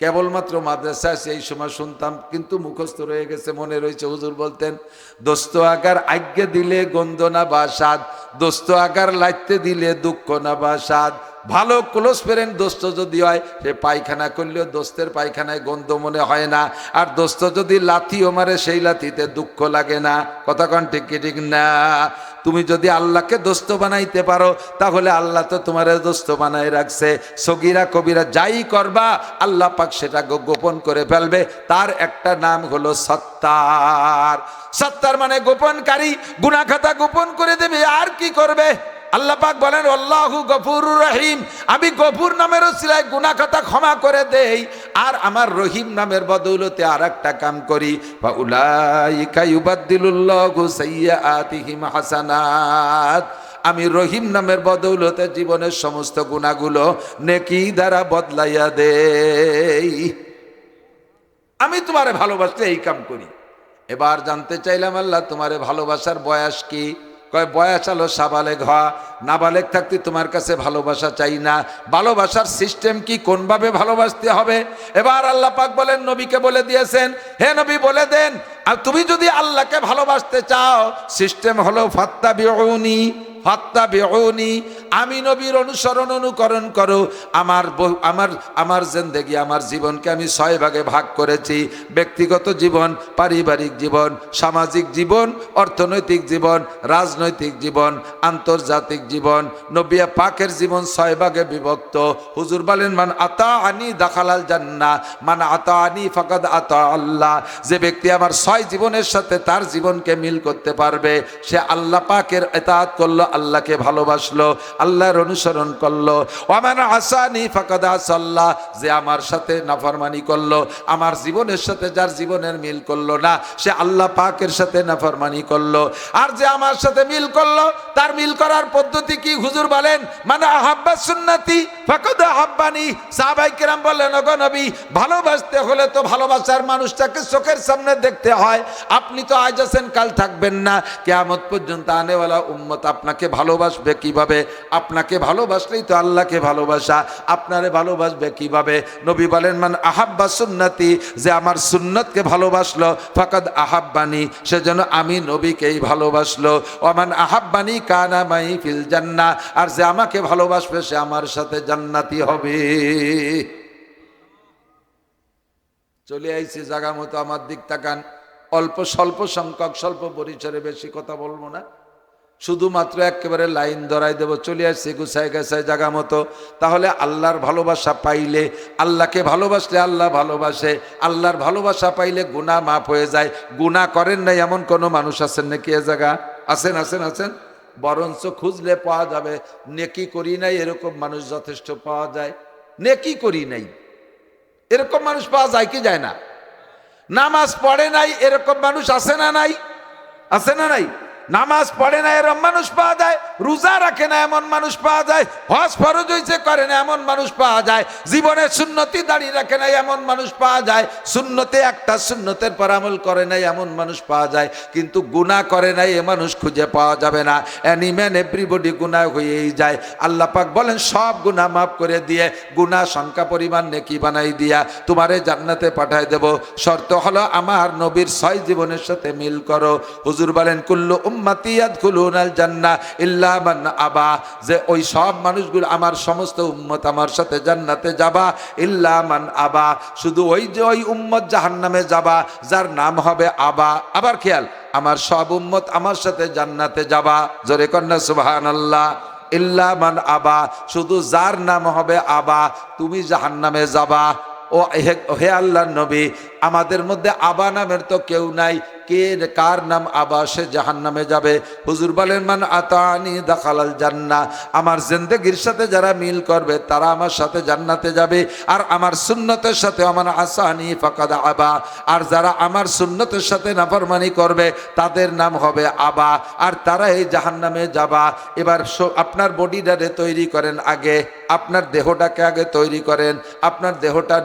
কেবলমাত্র মাদ্রাসা সেই সময় শুনতাম, কিন্তু মুখস্থ রয়ে গেছে, মনে রয়েছে। হুজুর বলতেন, দোস্ত আগার আজ্ঞে দিলে গন্ধ না বাসাদ, দোস্ত আগার লাইতে দিলে দুঃখ না বাসাদ। ভালো ক্লোজ ফ্রেন্ড দোস্ত যদি হয় সে পায়খানা করলেও দোস্তের পায়খানায় গন্ধ মনে হয় না, আর দোস্ত যদি লাথিও মারে সেই লাথিতে দুঃখ লাগে না। কতক্ষণ ঠিক কি ঠিক না? তুমি যদি আল্লাহকে দোস্ত বানাইতে পারো তাহলে আল্লাহ তো তোমার দোস্ত বানাই রাখছে। সগীরা কবিরা যাই করবা আল্লাহ পাক সেটা গোপন করে ফেলবে। তার একটা নাম হলো সত্তার। সত্তার মানে গোপনকারী, গুনাহ খাতা গোপন করে দেবে। আর কি করবে? আল্লাহ পাক বলেন আল্লাহু গফুরুর রহিম, আমি গফুর নামের ওসিলায় গুনাহ খাতা ক্ষমা করে দেই, আর আমার রহিম নামের বদৌলতে আর একটা কাম করি, ফাউলাইকা ইউবাদদিলুল্লাহু সাইয়্যাতিহিম হাসানাত। আমি রহিম নামের বদৌলতে জীবনের সমস্ত গুনাহগুলো নেকি দ্বারা বদলাইয়া দেই। আমি তোমারে ভালোবাসলে এই কাম করি। এবার জানতে চাইলাম, আল্লাহ তোমারে ভালোবাসার বয়স কি? কয় বয়স হলো সাবালেগ হওয়া। নাবালেগ থাকতে তোমার কাছে ভালোবাসা চাই না। ভালোবাসার সিস্টেম কি, কোনভাবে ভালোবাসতে হবে? এবার আল্লাহ পাক বলেন, নবীকে বলে দিয়েছেন, হে নবী বলে দেন, আর তুমি যদি আল্লাহকে ভালোবাসতে চাও সিস্টেম হলো ফাত্তাবিউনি, ফাত্তাবিউনি, আমি নবীর অনুকরণ করো। আমার জিন্দেগি, আমার জীবনকে আমি 6 ভাগে ভাগ করেছি। ব্যক্তিগত জীবন, পারিবারিক জীবন, সামাজিক জীবন, অর্থনৈতিক জীবন, রাজনৈতিক জীবন, আন্তর্জাতিক জীবন। নবী পাকের জীবন 6 ভাগে বিভক্ত। হুজুর বলেন, মান আতাআনি দাখালাল জান্নাহ, মান আতাআনি ফাকাদ আতা আল্লাহ। যে ব্যক্তি আমার 6 জীবনের সাথে তার জীবনকে মিল করতে পারবে সে আল্লাহ পাকের ইতাআত করলো, আল্লাহকে ভালোবাসলো, আল্লাহর অনুসরণ করলো। ওয়ামান আসানি ফাকাদ আসাল্লাহ, যে আমার সাথে নাফরমানি করলো, আমার জীবনের সাথে যার জীবনের মিল করলো না সে আল্লাহ পাকের সাথে নাফরমানি করলো। আর যে আমার সাথে মিল করলো তার মিল করার পদ্ধতি কি? হুজুর বলেন, মানে আহাব্বা সুন্নতি ফাকাদ আহাব্বানি। সাহাবায়ে কেরাম বললেন, ওগো নবী, ভালোবাসতে হলে তো ভালোবাসার মানুষটাকে চোখের সামনে দেখতে হয়। আপনি তো আজ আছেন কাল থাকবেন না, কিয়ামত পর্যন্ত আনেওয়ালা উম্মত আপনাকে ভালোবাসবে কিভাবে? আপনাকে ভালোবাসলেই তো আল্লাহকে ভালোবাসা। আপনারে ভালোবাসবে কিভাবে? নবী বলেন, মান আহাব্বা সুন্নতি, যে আমার সুন্নতকে ভালোবাসলো, ফাকাদ আহাব্বানি, সেজন্য আমি নবীকেই ভালোবাসলো। ওমান আহাব্বানি কানা মাই ফিল জান্নাহ, আর যে আমাকে ভালোবাসবে সে আমার সাথে জান্নাতি হবে। চলে আইছি জায়গা মতো, আমার দিক তাকান। অল্প স্বল্প সংখ্যক, স্বল্প পরিসরে, বেশি কথা বলবো না, শুধুমাত্র একেবারে লাইন ধরাই দেব। চলে আসছি গুছায় গেছায় জায়গা মতো। তাহলে আল্লাহর ভালোবাসা পাইলে, আল্লাহকে ভালোবাসলে আল্লাহ ভালোবাসে, আল্লাহর ভালোবাসা পাইলে গুনাহ মাফ হয়ে যায়। গুনাহ করেন নাই এমন কোনো মানুষ আছেন নাকি এ জায়গা? আছেন আছেন আছেন, বরঞ্চ খুঁজলে পাওয়া যাবে। নেকি করি নাই এরকম মানুষ যথেষ্ট পাওয়া যায়। নেকি করি নাই এরকম মানুষ পাওয়া যায় কি যায় না? নামাজ পড়ে নাই এরকম মানুষ আছে না নাই? আছে না নাই? নামাজ পড়ে না এরকম মানুষ পাওয়া যায়। রোজা রাখে না এমন মানুষ পাওয়া যায়। হজ ফরজ হইছে করে না এমন মানুষ পাওয়া যায়। জীবনে সুন্নতি দাঁড়িয়ে রাখে না এমন মানুষ পাওয়া যায়। সুন্নতে একটা সুন্নতের পর আমল করে নাই এমন মানুষ পাওয়া যায়। কিন্তু গুনাহ করে নাই এ মানুষ খুঁজে পাওয়া যাবে না। অ্যানিম্যান এভরিবডি গুনাহ হয়েই যায়। আল্লাহ পাক বলেন, সব গুনাহ মাফ করে দিয়ে গুনাহ সংখ্যা পরিমাণ নেকি বানাই দিয়া তোমারে জান্নাতে পাঠায় দেব। শর্ত হলো আমার নবীর 6 জীবনের সাথে মিল করো। হুজুর বলেন, কুল্লু উম্মতি ইয়াদখুলুনাল জান্নাহ ইল্লা ইল্লা মান আবা, যে ওই সব মানুষগুলো আমার সমস্ত উম্মত আমার সাথে জান্নাতে যাবা, ইল্লা মান আবা, শুধু ওই যে ওই উম্মত জাহান্নামে যাবা যার নাম হবে আবা। আবার খেয়াল, আমার সব উম্মত আমার সাথে জান্নাতে যাবা, জোরে কন্যা সুবহানাল্লাহ। ইল্লা মান আবা, শুধু যার নাম হবে আবা, তুমি জাহান্নামে যাবা। ও হে আল্লাহর নবী, আমাদের মধ্যে আবা নামের তো কেউ নাই, কে কার নাম আবা সে জাহান্নামে যাবে? হুজুর বলেন, মান আতানি দাখালাল জান্নাহ, আমার জিন্দেগির সাথে যারা মিল করবে তারা আমার সাথে জান্নাতে যাবে। আর আমার সুন্নতের সাথে আমার আসানি ফাকাদ আবা, আর যারা আমার সুন্নতের সাথে নাফরমানি করবে তাদের নাম হবে আবা, আর তারা এই জাহান্নামে যাবা। এবার আপনার বডিটারে তৈরি করেন, আগে আপনার দেহটাকে আগে তৈরি করেন। আপনার দেহটা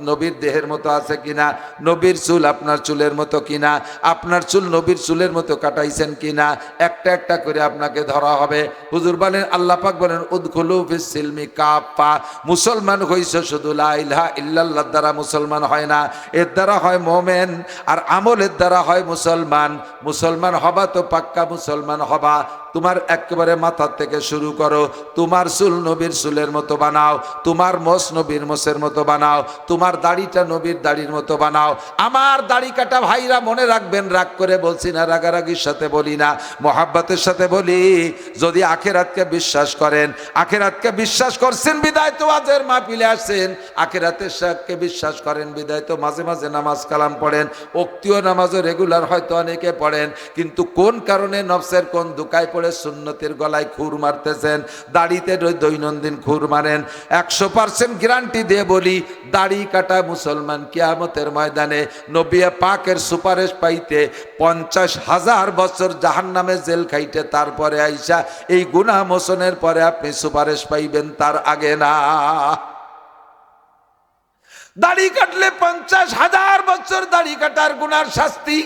নবীর দেহের মতো আছে কিনা, নবীর চুল আপনার চুলের মতো কিনা, আপনার চুল নবীর চুলের মতো কাটাইছেন কিনা, একটা একটা করে আপনাকে ধরা হবে। হুজুর বলেন, আল্লাহ পাক বলেন, উদখুলু ফিস সিলমি কাফা, মুসলমান হইছে শুধু লা ইলাহা ইল্লাল্লাহ দ্বারা মুসলমান হয় না, এর দ্বারা হয় মোমেন, আর আমলের দ্বারা হয় মুসলমান। মুসলমান হবা তো পাক্কা মুসলমান হবা। তোমার একেবারে মাথার থেকে শুরু করো, তোমার চুল নবীর চুলের মতো বানাও, তোমার মোষ নবীর মোষের মতো বানাও, তোমার দাড়িটা নবীর দাড়ির মতো বানাও। আমার দাড়ি কাটা ভাইরা মনে রাখবেন, রাগ করে বলছি না, রাগারাগির সাথে বলি না, মহাব্বতের সাথে বলি, যদি আখেরাতকে বিশ্বাস করেন, আখেরাতকে বিশ্বাস করছেন বিদায় তো আজের মাহফিলে আসছেন, আখেরাতের সাথে বিশ্বাস করেন বিদায় তো মাঝে মাঝে নামাজ কালাম পড়েন, ওক্তীয় নামাজও রেগুলার হয়তো অনেকে পড়েন, কিন্তু কোন কারণে নফসের কোন দুকায় পড়ে সুন্নতের গলায় খুর মারতেছেন, দাড়িতে দৈনন্দিন খুর মারেন। 100% গ্যারান্টি দিয়ে বলি, দাড়ি কাটা মুসলমান কিয়ামতের ময়দানে নবী পাকের সুপারিশ পাইতে 50,000 বছর জাহান্নামে জেল খাইতে তারপরে আইসা এই গুনাহ মোচনের পরে আপনি সুপারিশ পাইবেন, তার আগে না। দাড়ি কাটলে 50,000 বছর দাড়ি কাটার গুনার শাস্তি,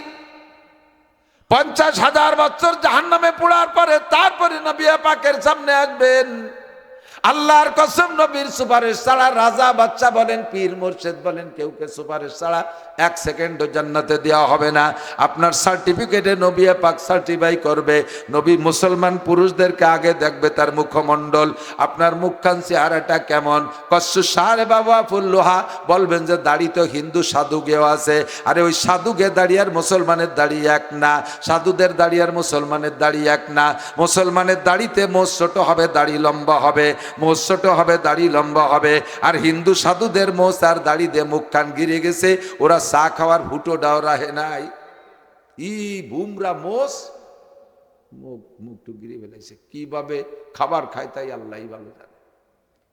50,000 বছর জাহান্নামে পোড়ার পরে তারপরে নবী পাকের সামনে আসবেন। আল্লাহর কসম, নবীর সুপারিশ ছাড়া রাজা বাচ্চা বলেন, পীর মুর্শিদ বলেন, কেউকে সুপারিশ ছাড়া 1 সেকেন্ডও জান্নাতে দেওয়া হবে না। আপনার সার্টিফিকেটে নবী পাক সার্টিফাই করবে। নবী মুসলমান পুরুষদেরকে আগে দেখবে তার মুখমণ্ডল, আপনার মুখখান চেহারাটা কেমন। কচ্ছু সারে বাবা ফুল্লোহা, বলবেন যে দাড়ি তো হিন্দু সাধুগেও আছে। আরে ওই সাধুগে দাড়ি আর মুসলমানের দাড়ি এক না, সাধুদের দাড়ি আর মুসলমানের দাড়ি এক না। মুসলমানের দাড়িতে মোষ ছোট হবে, দাড়ি লম্বা হবে, মোষ ছোট হবে, দাড়ি লম্বা হবে। আর হিন্দু সাধুদের মোষ আর দাড়ি দিয়ে মুখ কান গিরে গেছে, ওরা চা খাওয়ার হুটোটাও রাহে নাই। ই বুমরা মোষ মুখটু গিরে ফেলাইছে, কিভাবে খাবার খায় তাই আল্লাহ ভালো জানে।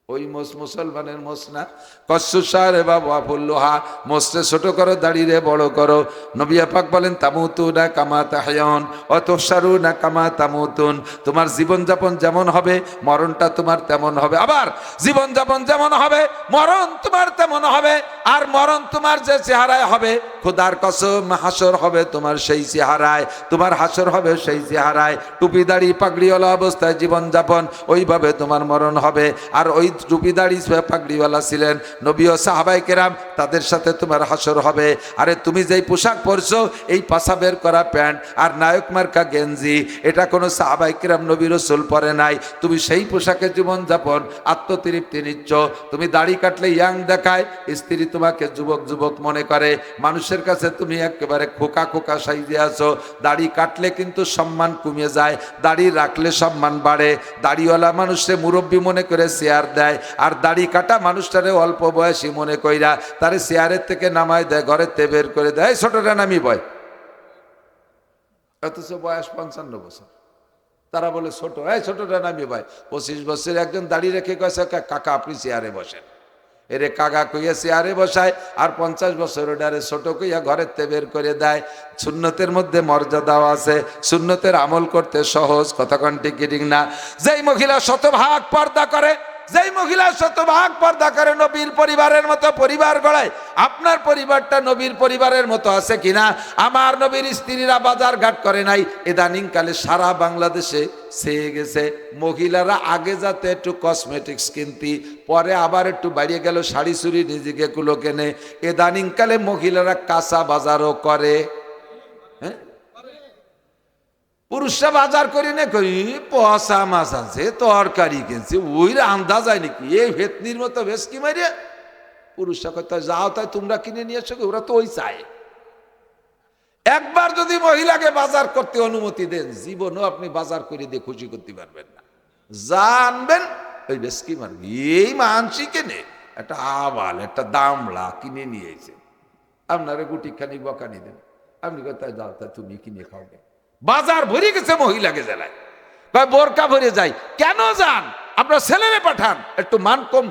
ওই মোষ মুসলমানের মোষ না। কচ্ছুসারে বাবা ফুল্লোহা, মোষে ছোট করো, দাড়িরে বড় করো। নবী পাক বলেন, তামুতুনা কামা তাহয়ান ওয়া তুহশারুনা কামা তামুতুন, তোমার জীবনযাপন যেমন হবে মরণটা তোমার তেমন হবে। আবার জীবনযাপন যেমন হবে মরণ তোমার তেমন হবে। আর মরণ তোমার যে চেহারায় হবে, খোদার কসম হাসর হবে তোমার সেই চেহারায়, তোমার হাসর হবে সেই চেহারায়। টুপি দাড়ি পাগড়িওয়ালা অবস্থায় জীবনযাপন, ওইভাবে তোমার মরণ হবে। আর ওই টুপি দাড়ি পাগড়িওয়ালা ছিলেন নবী ও সাহাবায়ে কেরাম, তাদের সাথে তোমার হাসর হবে। আরে তুমি যেই পোশাক পরছো, এই পাছা বের করা প্যান্ট আর নায়ক মার্কা গেঞ্জি, এটা কোনো সাহাবায়ে কেরাম নবী রাসূল পরে নাই। তুমি সেই পোশাকে জীবনযাপন আত্মতৃপ্তি নিচ্ছ। তুমি দাড়ি কাটলে ইয়াং দেখায়, স্ত্রী তোমাকে যুবক যুবক মনে করে, মানুষের কাছে তুমি একেবারে খোকা খোকা সাইজে আছো। দাড়ি কাটলে কিন্তু সম্মান কমে যায়, দাড়ি রাখলে সম্মান বাড়ে। দাড়িওয়ালা মানুষে মুরব্বী মনে করে চেয়ার দেয়, আর দাড়ি কাটা মানুষটারে অল্প বয়সী মনে কইরা তারে চেয়ারের থেকে নামায় দেয়, ঘরের থেকে বের করে দেয়, ছোটটা নামি বয়। অথচ বয়স 55 বছর, তারা বলে ছোট, এই ছোটটা নামি বয়। 25 বছর একজন দাড়ি রেখে কয়েছে, কাকা আপনি চেয়ারে বসেন। এরে কাকা কইয়া চেয়ারে বসায়, আর 50 বছর ওটারে ছোট কইয়া ঘরের থেকে বের করে দেয়। সুন্নতের মধ্যে মর্যাদাও আছে, সুন্নতের আমল করতে সহজ, কথা কোন ঠিক ঠিক না? যেই মহিলা শতভাগ পর্দা করে, যেই মহিলা শতভাগ পর্দা করে, নবীর পরিবারের মতো পরিবার গড়ায়। আপনার পরিবারটা নবীর পরিবারের মতো আছে কিনা? আমার নবীর স্ত্রীরা বাজার ঘাট করে নাই, ইদানিং কালে সারা বাংলাদেশে ছেয়ে গেছে। মহিলারা আগে যাতে একটু কসমেটিক্স কিনতি, পরে আবার একটু বাড়িয়ে গেল শাড়ি চুড়ি নিজেকে গুলো কেনে। ইদানিং কালে মহিলারা কাঁচা বাজারও করে। হ্যাঁ, পুরুষরা বাজার করি না করি পচা মাছ আছে তরকারি কিনছে ওই রান্দা যায় নাকি এই ভেতনির মতো ভেসকি মারিয়া পুরুষরা কথা যাও তাই তোমরা কিনে নিয়ে এসো ওরা তো ওই চায়। একবার যদি মহিলাকে বাজার করতে অনুমতি দেন জীবনও আপনি বাজার করে দিয়ে খুশি করতে পারবেন না। যা আনবেন ওই ভেসকি মারবে এই মানসি কেনে একটা আবাল একটা দামলা কিনে নিয়ে এসে আপনারা গুটি খানি বকানি দেন আপনি কোথায় যাও তাই তুমি কিনে খাওগে। বাজার ভরে গেছে মহিলাকে জেলায় বোরকা ভরে যায় কেন যান আপনার ছেলেরে পাঠান একটু মান কম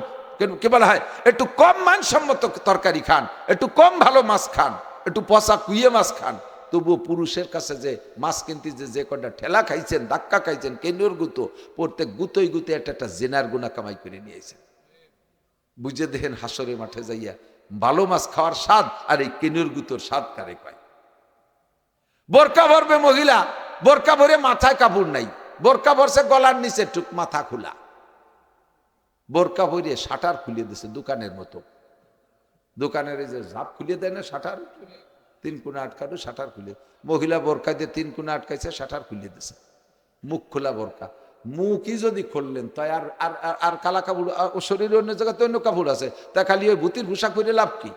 কি বলা হয় একটু কম মানসম্মত তরকারি খান একটু কম ভালো মাছ খান একটু পচা কুইয়ে মাছ খান। তবুও পুরুষের কাছে যে মাছ কিনতে যে কটা ঠেলা খাইছেন ধাক্কা খাইছেন কেন্দ্র গুতো প্রত্যেক গুতোই গুতে একটা জেনার গুণা কামাই করে নিয়েছেন। বুঝে দেখেন হাসরের মাঠে যাইয়া ভালো মাছ খাওয়ার স্বাদ আর এই কেনুর গুতোর স্বাদ কারে পায়। বোরকা ভরবে মহিলা বোরকা ভরে মাথায় কাপড় নাই বোরকা ভরছে গলার নিচে টুক মাথা খোলা বোরকা ভরে শাটার খুলিয়ে দিছে দোকানের মতো দোকানের এই যে ঝাপ খুলিয়ে দেয় না শাটার তিন কোণা আটকানো শাটার খুলে মহিলা বোরকা দিয়ে তিন কোণা আটকাইছে শাটার খুলিয়ে দিছে মুখ খোলা বোরকা মুখই যদি খুললেন তাই আর আর আর কালা কাপড় শরীরে অন্য জায়গাতে অন্য কাপড় আছে তা খালি ওই ভূতির পোশাক পরে লাভ কি।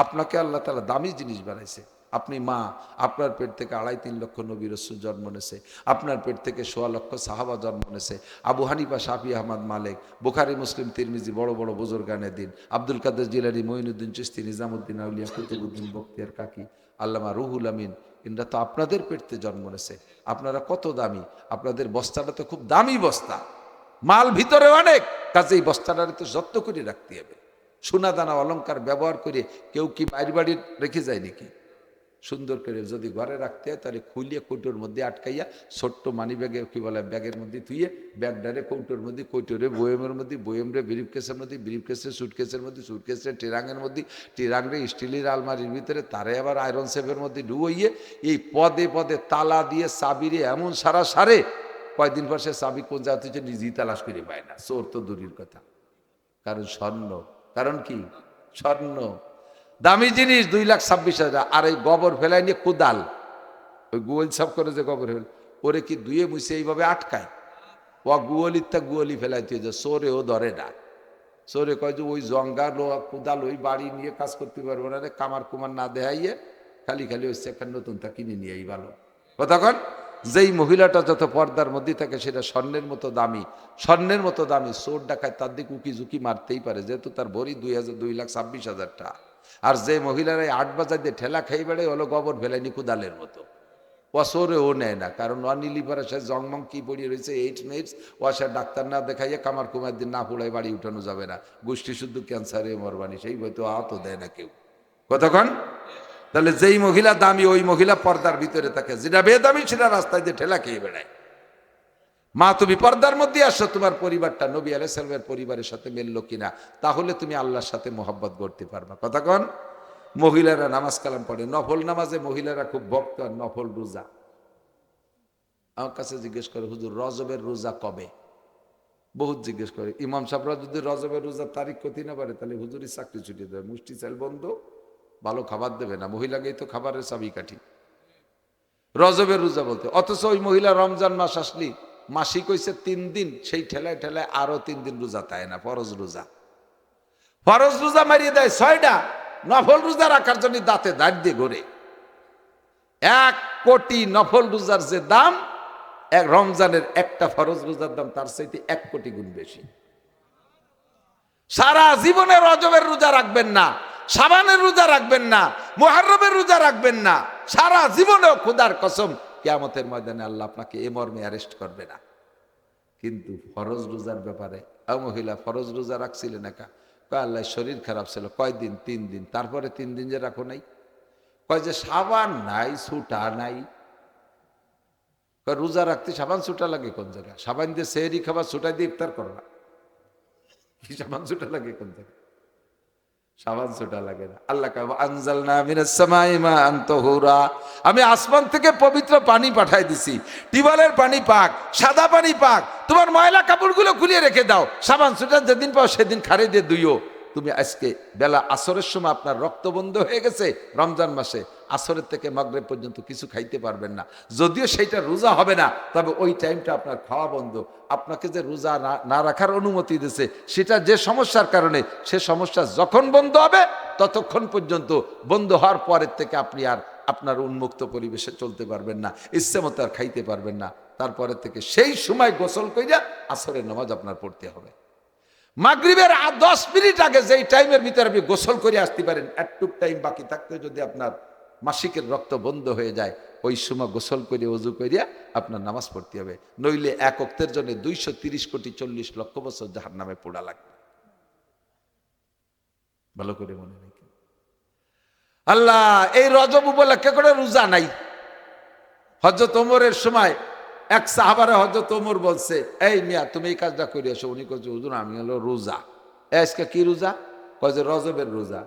আপনাকে আল্লাহ তাআলা দামি জিনিস বানাইছে আপনি মা আপনার পেট থেকে 2.5-3 লক্ষ নবী রাসূল জন্ম নেছে আপনার পেট থেকে 1.25 লক্ষ সাহাবা জন্ম নেছে আবু হানিফা শাফি আহমদ মালিক বুখারী মুসলিম তিরমিজি বড় বড় বুজুর্গানে দিন আব্দুল কাদের জিলানী মঈনুদ্দিন চিশতি নিজামুদ্দিন আউলিয়া কুতুবুদ্দিন বখতিয়ার কাকি আল্লামা রুহুল আমিন এরা তো আপনাদের পেটতে জন্ম নেছে। আপনারা কত দামি আপনাদের বস্তাটা তো খুব দামি বস্তা মাল ভিতরে অনেক কাজেই বস্তাটারে তো যত্ন করে রাখতে হবে। সোনা দানা অলংকার ব্যবহার করে কেউ কি বাইরে বাড়ি রেখে যায় নাকি সুন্দর করে যদি ঘরে রাখতে হয় তাহলে খুলিয়ে কৌটোর মধ্যে আটকাইয়া ছোট্ট মানি ব্যাগে কি বলে ব্যাগের মধ্যে থুইয়ে ব্যাগডারে কৌটোর মধ্যে কৌটোরে বয়েমের মধ্যে বয়েমরে ব্রিফকেসের মধ্যে ব্রিফকেসের সুটকেসের মধ্যে সুটকেসের টেরাঙের মধ্যে টেরাংরে স্টিলের আলমারির ভিতরে তারে আবার আয়রন সেফের মধ্যে ডুবইয়ে এই পদে পদে তালা দিয়ে চাবিরে এমন সারা সারে কয়দিন পর সে চাবি কোন জায়গা থেকে নিজেই তালাশ করে পায় না চোর তো দূরের কথা কারণ স্বর্ণ কারণ কি স্বর্ণ দামি জিনিস 2,26,000 আর এই গোবর ফেলাই নিয়ে কোদাল ওই গুয়াল সাফ করে যে গোবর ফেলে ওরে কি ধুয়ে মুছে এইভাবে আটকায় ও গুয়ালিরটা গুয়ালি ফেলাই দিয়ে যে চোরেও ধরে না চোরে কয় যে ওই জঙ্গাল ও কোদাল ওই বাড়ি নিয়ে কাজ করতে পারবো না রে কামার কুমার না দেখাইয়ে খালি খালি ওই সেখানে নতুনটা কিনে নিয়ে এই ভালো কতক্ষণ যেই মহিলাটা যত পর্দার মধ্যে থাকে সেটা স্বর্ণের মতো দামি চোর ডাকায় তার দিকে উকি ঝুঁকি মারতেই পারে যেহেতু তার ভরি 2,26,000 টাকা। আর যে মহিলারা 8 বাজার দিয়ে ঠেলা খাই বেড়ে হলো গোবর ফেলাইনি কুদালের মতো ও চোরে ও নেয় না কারণ ও নীলিপারে সে জংমং কি পড়িয়ে রয়েছে 8 মিনিটস ও সে ডাক্তার না দেখাইয়ে কামার কুমার দিন না পড়াই বাড়ি উঠানো যাবে না গোষ্ঠী শুদ্ধ ক্যান্সারে মরবানি সেই হয়তো আহত দেয় না কেউ কতক্ষণ। তাহলে যেই মহিলা দামি ওই মহিলা পর্দার ভিতরে থাকে যেটা বেদামি সেটা রাস্তায় দিয়ে ঠেলা খেয়ে বেড়ায়। মা তুমি পর্দার মধ্যে আসো তোমার পরিবারটা নবী আলাইহিস সালামের পরিবারের সাথে মিললো কিনা তাহলে তুমি আল্লাহর সাথে মহব্বত করতে পারবা কতক্ষণ। মহিলারা নামাজ কালাম পড়ে নফল নামাজে মহিলারা খুব ভক্ত আর নফল রোজা আমার কাছে জিজ্ঞেস করে হুজুর রজবের রোজা কবে বহুত জিজ্ঞেস করে ইমাম সাহেবরা যদি রজবের রোজার তারিখ করতে না পারে তাহলে হুজুরই চাকরি ছুটিয়ে দেবে মুষ্টি চাল বন্ধ ভালো খাবার দেবে না মহিলাকেই তো খাবারের চাবি কাঠি রজবের রোজা বলতে অথচ ওই মহিলা রমজান মাস আসলি মাসিক হইছে 3 দিন সেই ঠেলায় ঠেলায় আরো 3 দিন রোজা তাই না ফরজ রোজা মারিয়ে দেয় 6টা নফল রোজা রাখার জন্য দাঁতে দাঁত দিয়ে ঘোরে 1 কোটি নফল রোজার যে দাম এক রমজানের একটা ফরজ রোজার দাম তার চাইতে 1 কোটি গুণ বেশি। সারা জীবনে রজবের রোজা রাখবেন না শাবানের রোজা রাখবেন না মুহররমের রোজা রাখবেন না সারা জীবনেও খোদার কসম কিয়ামতের ময়দানে আল্লাহ আপনাকে এ মর্মে অ্যারেস্ট করবে না। কিন্তু ফরজ রোজার ব্যাপারে মহিলা ফরজ রোজা রাখছিলেন একা কয় আল্লাহ শরীর খারাপ ছিল কয়দিন 3 দিন তারপরে 3 দিন যে রাখো নাই কয় যে সাবান নাই ছুটা নাই কয় রোজা রাখতে সাবান ছুটা লাগে কোন জায়গায় সাবান দিয়ে সেহরি খাবার ছুটা দিয়ে ইফতার করবা কি সাবান ছুটা লাগে কোন জায়গায় সাবান ছুটা লাগে না। আল্লাহ কয় আনজালনা মিনাস সামাই মাআন তাহুরা আমি আসমান থেকে পবিত্র পানি পাঠাই দিছি টিউবওয়েলের পানি পাক সাদা পানি পাক তোমার ময়লা কাপড়গুলো খুলিয়ে রেখে দাও সাবান ছুটা যেদিন পাও সেদিন খারে দিয়ে ধুইও। তুমি আজকে বেলা আসরের সময় আপনার রক্ত বন্ধ হয়ে গেছে রমজান মাসে আসরের থেকে মাগরিব পর্যন্ত কিছু খাইতে পারবেন না। যদিও সেইটা রোজা হবে না, তবে ওই টাইমটা আপনার খাওয়া বন্ধ। আপনাকে যে রোজা না রাখার অনুমতি দিয়েছে, সেটা যে সমস্যার কারণে, সে সমস্যা যখন বন্ধ হবে ততক্ষণ পর্যন্ত, বন্ধ হওয়ার পরের থেকে আপনি আর আপনার উন্মুক্ত পরিবেশে চলতে পারবেন না, ইচ্ছে মতো আর খাইতে পারবেন না। তারপরে থেকে সেই সময় গোসল কইরা আসরের নামাজ আপনার পড়তে হবে। মাগরিবের 10 মিনিট আগে যেই টাইমের ভিতরে আপনি গোসল করে আসতে পারেন, একটুক টাইম বাকি থাকতে যদি আপনার মাসিকের রক্ত বন্ধ হয়ে যায়, ওই সময় গোসল করে ওযু করিয়া আপনার নামাজ পড়তে হবে। নইলে এক ওয়াক্তের জন্য 230 কোটি 40 লক্ষ বছর জাহান্নামে পোড়া লাগবে। ভালো করে মনে রাখেন। আল্লাহ এই রজব উপলক্ষে করে রোজা নাই। হযরত ওমরের সময় এক সাহাবারে হযরত ওমর বলছে, এই মিয়া তুমি এই কাজটা করে আসো। উনি কইছে, হুজুর আমি হলো রোজা। আজকে কি রোজা? কয় যে রজবের রোজা।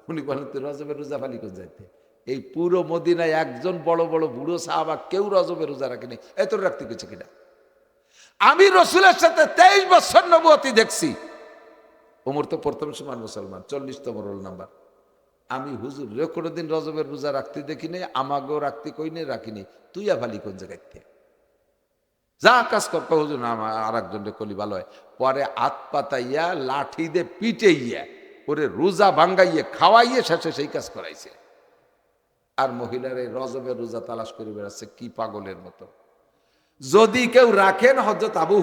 উনি বলেন, তো রজবের রোজা ফালি করে যাইতে? এই পুরো মদিনায় একজন বড় বড় বুড়ো সাহাবা কেউ রজবের রোজা রাখেনি। এত রাখতে গেছে কিনা? আমি রসুলের সাথে 23 বছর নবুয়তি দেখছি। ওমর তো প্রথম সময় মুসলমান, 40তম রোল নাম্বার। আমি হুজুর রে কোনোদিন রজবের রোজা রাখতে দেখি নাই, আমাকেও রাখতে কই নেই, রাখিনি। তুই আভালি কোন জায়গায় যা কাজ কর, হুজুর না আর একজনকে কলি ভালো হয়। পরে হাত পাতাইয়া লাঠি দিয়ে পিটাইয়া ওরে রোজা ভাঙ্গাইয়ে খাওয়াইয়ে শেষে সেই কাজ করাইছে। আর মহিলার এই রজবের রোজা তালাশ করে বেড়াচ্ছে কি পাগলের মতো। যদি কেউ রাখেন, হযরত আবু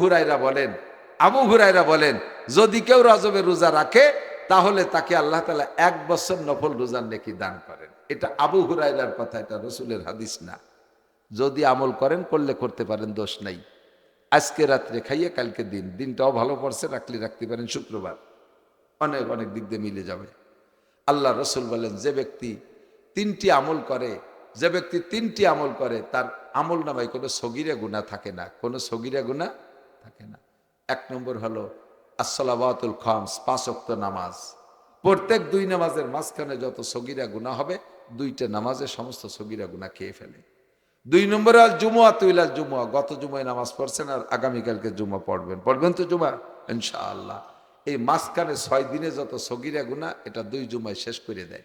হুরায়রা বলেন যদি কেউ রজবের রোজা রাখে তাহলে তাকে আল্লাহ তাআলা 1 বছর নফল রোজার নেকি দান করেন। এটা আবু হুরায়রার কথা, এটা রসুলের হাদিস না। যদি আমল করেন, করলে করতে পারেন, দোষ নাই। আজকে রাত্রে খাইয়ে কালকে দিনটাও ভালো পড়ছে, রাখতে পারেন শুক্রবার, অনেক অনেক দিক দিয়ে মিলে যাবে। আল্লাহ রসুল বলেন, যে ব্যক্তি 3টি আমল করে তার আমল নামায় কোনো সগীরা গুনাহ থাকে না, কোনো সগীরা গুনাহ থাকে না। 1 নম্বর হলো as-salawatul khams, 5 ওয়াক্ত নামাজ। প্রত্যেক 2 নামাজের মাঝখানে যত সগীরা গুনাহ হবে, 2টা নামাজে সমস্ত সগীরা গুনাহ খেয়ে ফেলে। 2 নম্বরে আল জুমুআতু ইলাল জুমুআ, গত জুমায় নামাজ পড়ছেন আর আগামীকালকে জুমা পড়বেন তো জুমা ইনশাআল্লাহ। এই মাঝখানে 6 দিনে যত সগীরা গুনাহ, এটা 2 জুমায় শেষ করে দেয়।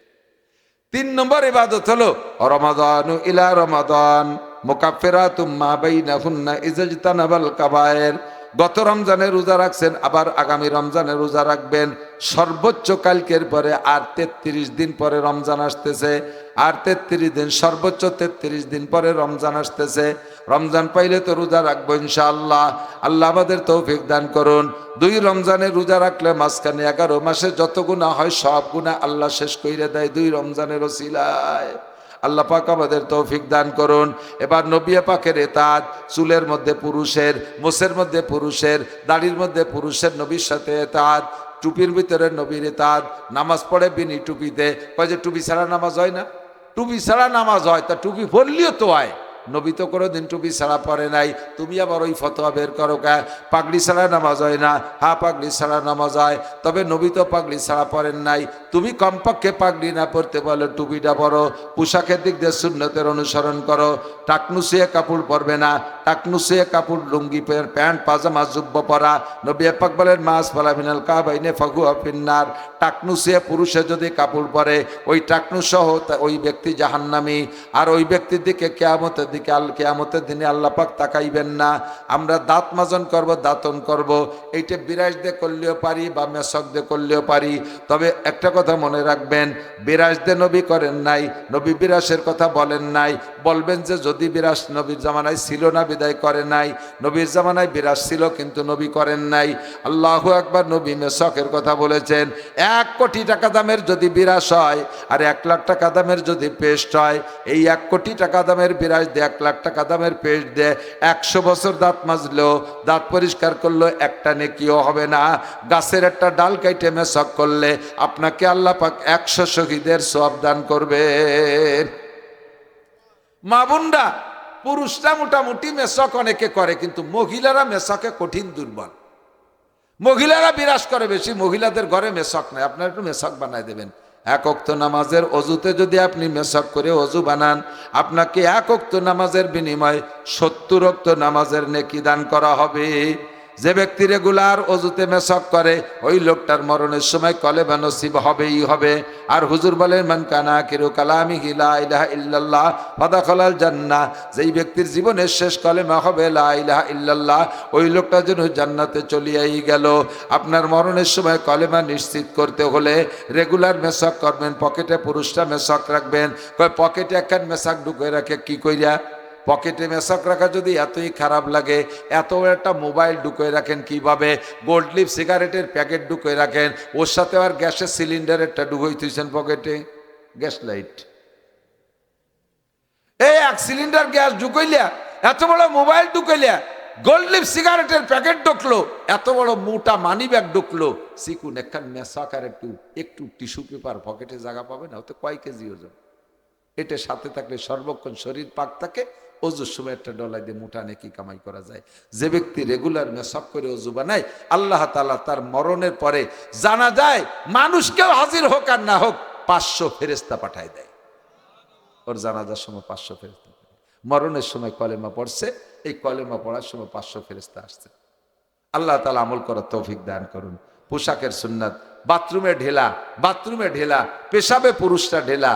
3 নম্বর ইবাদত হলো রমাদানু ইলা রমাদান মুকাফফিরাতুম মা বাইনাহুন্না ইজতানাবাল কাবায়ের। গত রমজানে রোজা রাখছেন, আবার আগামী রমজানে রোজা রাখবেন। সর্বোচ্চ কালকের পরে আর 33 দিন পরে রমজান আসতেছে, আর 33 দিন, সর্বোচ্চ 33 দিন পরে রমজান আসতেছে। রমজান পাইলে তো রোজা রাখবো ইনশাআল্লাহ। আল্লাহ আমাদের তৌফিক দান করুন। 2 রমজানে রোজা রাখলে মাঝখানে 11 মাসে যত গুনাহ হয় সব গুনাহ আল্লাহ শেষ কইরা দেয় 2 রমজানের ওসিলায়। আল্লাহ পাক আমাদের তৌফিক দান করুন। এবার নবী পাকের ইতাআত, চুলের মধ্যে পুরুষের, মোছের মধ্যে পুরুষের, দাড়ির মধ্যে পুরুষের, নবীর সাথে ইতাআত, টুপির ভিতরে নবীর ইতাআত। নামাজ পড়ে বিনি টুপিতে। কয় যে টুপি ছাড়া নামাজ হয় না? টুপি ছাড়া নামাজ হয়, তা টুপি পরলেও তো হয়। নবী তো কোনোদিন টুপি ছাড়া পড়ে নাই, তুমি আবার ওই ফতোয়া বের করো কে পাগড়ি ছাড়া নামাজ হয় না? হ্যাঁ, পাগড়ি ছাড়া নামাজ হয়, তবে নবী তো পাগড়ি ছাড়া পড়েন নাই। তুমি কমপক্ষে পাগড়ি না পড়তে বলো, টুপিটা পরো। পোশাকের দিক দিয়ে সুন্নতের অনুসরণ করো। টাকনুসিয়ে কাপড় পরবে না, টাকনুসিয়ে কাপড়, লুঙ্গি, প্যান্ট, পাজামা, জুব্ব পরা। নবী পাক বলেন, মাস ফালা মিনাল কাবাইনে ফাগুয়া ফিন্নার। টাকনুসিয়ে পুরুষে যদি কাপড় পরে, ওই টাকনু সহ ওই ব্যক্তি জাহান্নামী। আর ওই ব্যক্তির দিকে কিয়ামতের দিনে আল্লাহ পাক তাকাইবেন না। আমরা দাঁত মাজন করব, দাঁতন করব, এইটা বিরাজ দিয়ে করলেও পারি বা মেশক দিয়ে করলেও পারি। তবে একটা কথা মনে রাখবেন, বিরাজ দিয়ে নবী করেন নাই, নবী বিরাসের কথা বলেন নাই। বলবেন যে যদি বিরাস নবীর জামানায় ছিল না বিদায় করে নাই, নবীর জামানায় বিরাস ছিল কিন্তু নবী করেন নাই। আল্লাহু আকবার। নবী মেশকের কথা বলেছেন। 1 কোটি টাকা দামের যদি বিরাস হয় আর 1 লাখ টাকা দামের যদি পেস্ট হয়, এই 1 কোটি টাকা দামের বিরাস দিয়ে 1 লাখ টাকা দামের পেস্ট দিয়ে 100 বছর দাঁত মাজলেও, দাঁত পরিষ্কার করলো, একটা নেকিও হবে না। গাছের একটা ডাল কাইটে মেশক করলে আপনাকে আল্লাহ পাক 100 শহীদের সওয়াব দান করবেন। মা বোনরা, পুরুষরা মোটামুটি মেশক অনেকে করে, কিন্তু মহিলারা মেশকে কঠিন দুর্বল। মহিলারা বিরাজ করে বেশি, মহিলাদের ঘরে মেশক নাই। আপনারা একটু মেশক বানায় দেবেন। 1 ওয়াক্ত নামাজের অজুতে যদি আপনি মেশক করে অজু বানান, আপনাকে 1 ওয়াক্ত নামাজের বিনিময়ে 70 ওয়াক্ত নামাজের নেকি দান করা হবে। যে ব্যক্তি রেগুলার অজুতে মেশক করে ওই লোকটার মরণের সময় কলেমা নসিব হবেই হবে। আর হুজুর বলেন মান কানা আখিরু কালামিহি লা ইলাহা ইল্লাল্লাহ ফাদাখালাল জান্নাহ, যেই ব্যক্তির জীবনের শেষ কলেমা হবে লা ইলাহা ইল্লাল্লাহ, ওই লোকটা যেন জান্নাতে চলিয়াই গেল। আপনার মরণের সময় কলেমা নিশ্চিত করতে হলে রেগুলার মেশক করবেন, পকেটে পুরুষটা মেশক রাখবেন। কয় পকেটে একখান মেশক ঢুকে রাখে কি কইরা? পকেটে মেশক রাখা যদি এতই খারাপ লাগে, এত একটা মোবাইল ঢুকিয়ে রাখেন কিভাবে? গোল্ড লিফ সিগারেটের প্যাকেট ঢুকিয়ে রাখেন, ওর সাথে আর গ্যাসের সিলিন্ডারেরটা ঢুকিয়ে তুইছেন পকেটে, গ্যাস লাইট। এই এক সিলিন্ডার গ্যাস ঢুকাইলিয়া, এত বড় মোবাইল ঢুকাইলিয়া, গোল্ড লিফ সিগারেটের প্যাকেট ঢুকলো, এত বড় মোটা মানি ব্যাগ ঢুকলো, চিকুন একখান মেশক আর একটু একটু টিস্যু পেপার পকেটে জায়গা পাবে না, ওতে কয় কেজি ওজন। এটা সাথে থাকলে সর্বক্ষণ শরীর পাক থাকে, অজুর সময় একটা ডলাই দিয়ে মুঠা নেকি কামাই করা যায়। যে ব্যক্তি রেগুলার মেশক করে অজু বানায়, আল্লাহ তাআলা তার মরণের পরে জানা যায় মানুষকেও হাজির হোক আর না হোক 500 ফেরেশতা পাঠায় দেয়। ওর জানাজার সময় 500 ফেরেশতা, মরণের সময় কলেমা পড়ছে, এই কলেমা পড়ার সময় 500 ফেরেশতা আসছে। আল্লাহ তাআলা আমল করার তৌফিক দান করুন। পোশাকের সুন্নাত, বাথরুমে ঢেলা, পেশাবে পুরুষরা ঢেলা,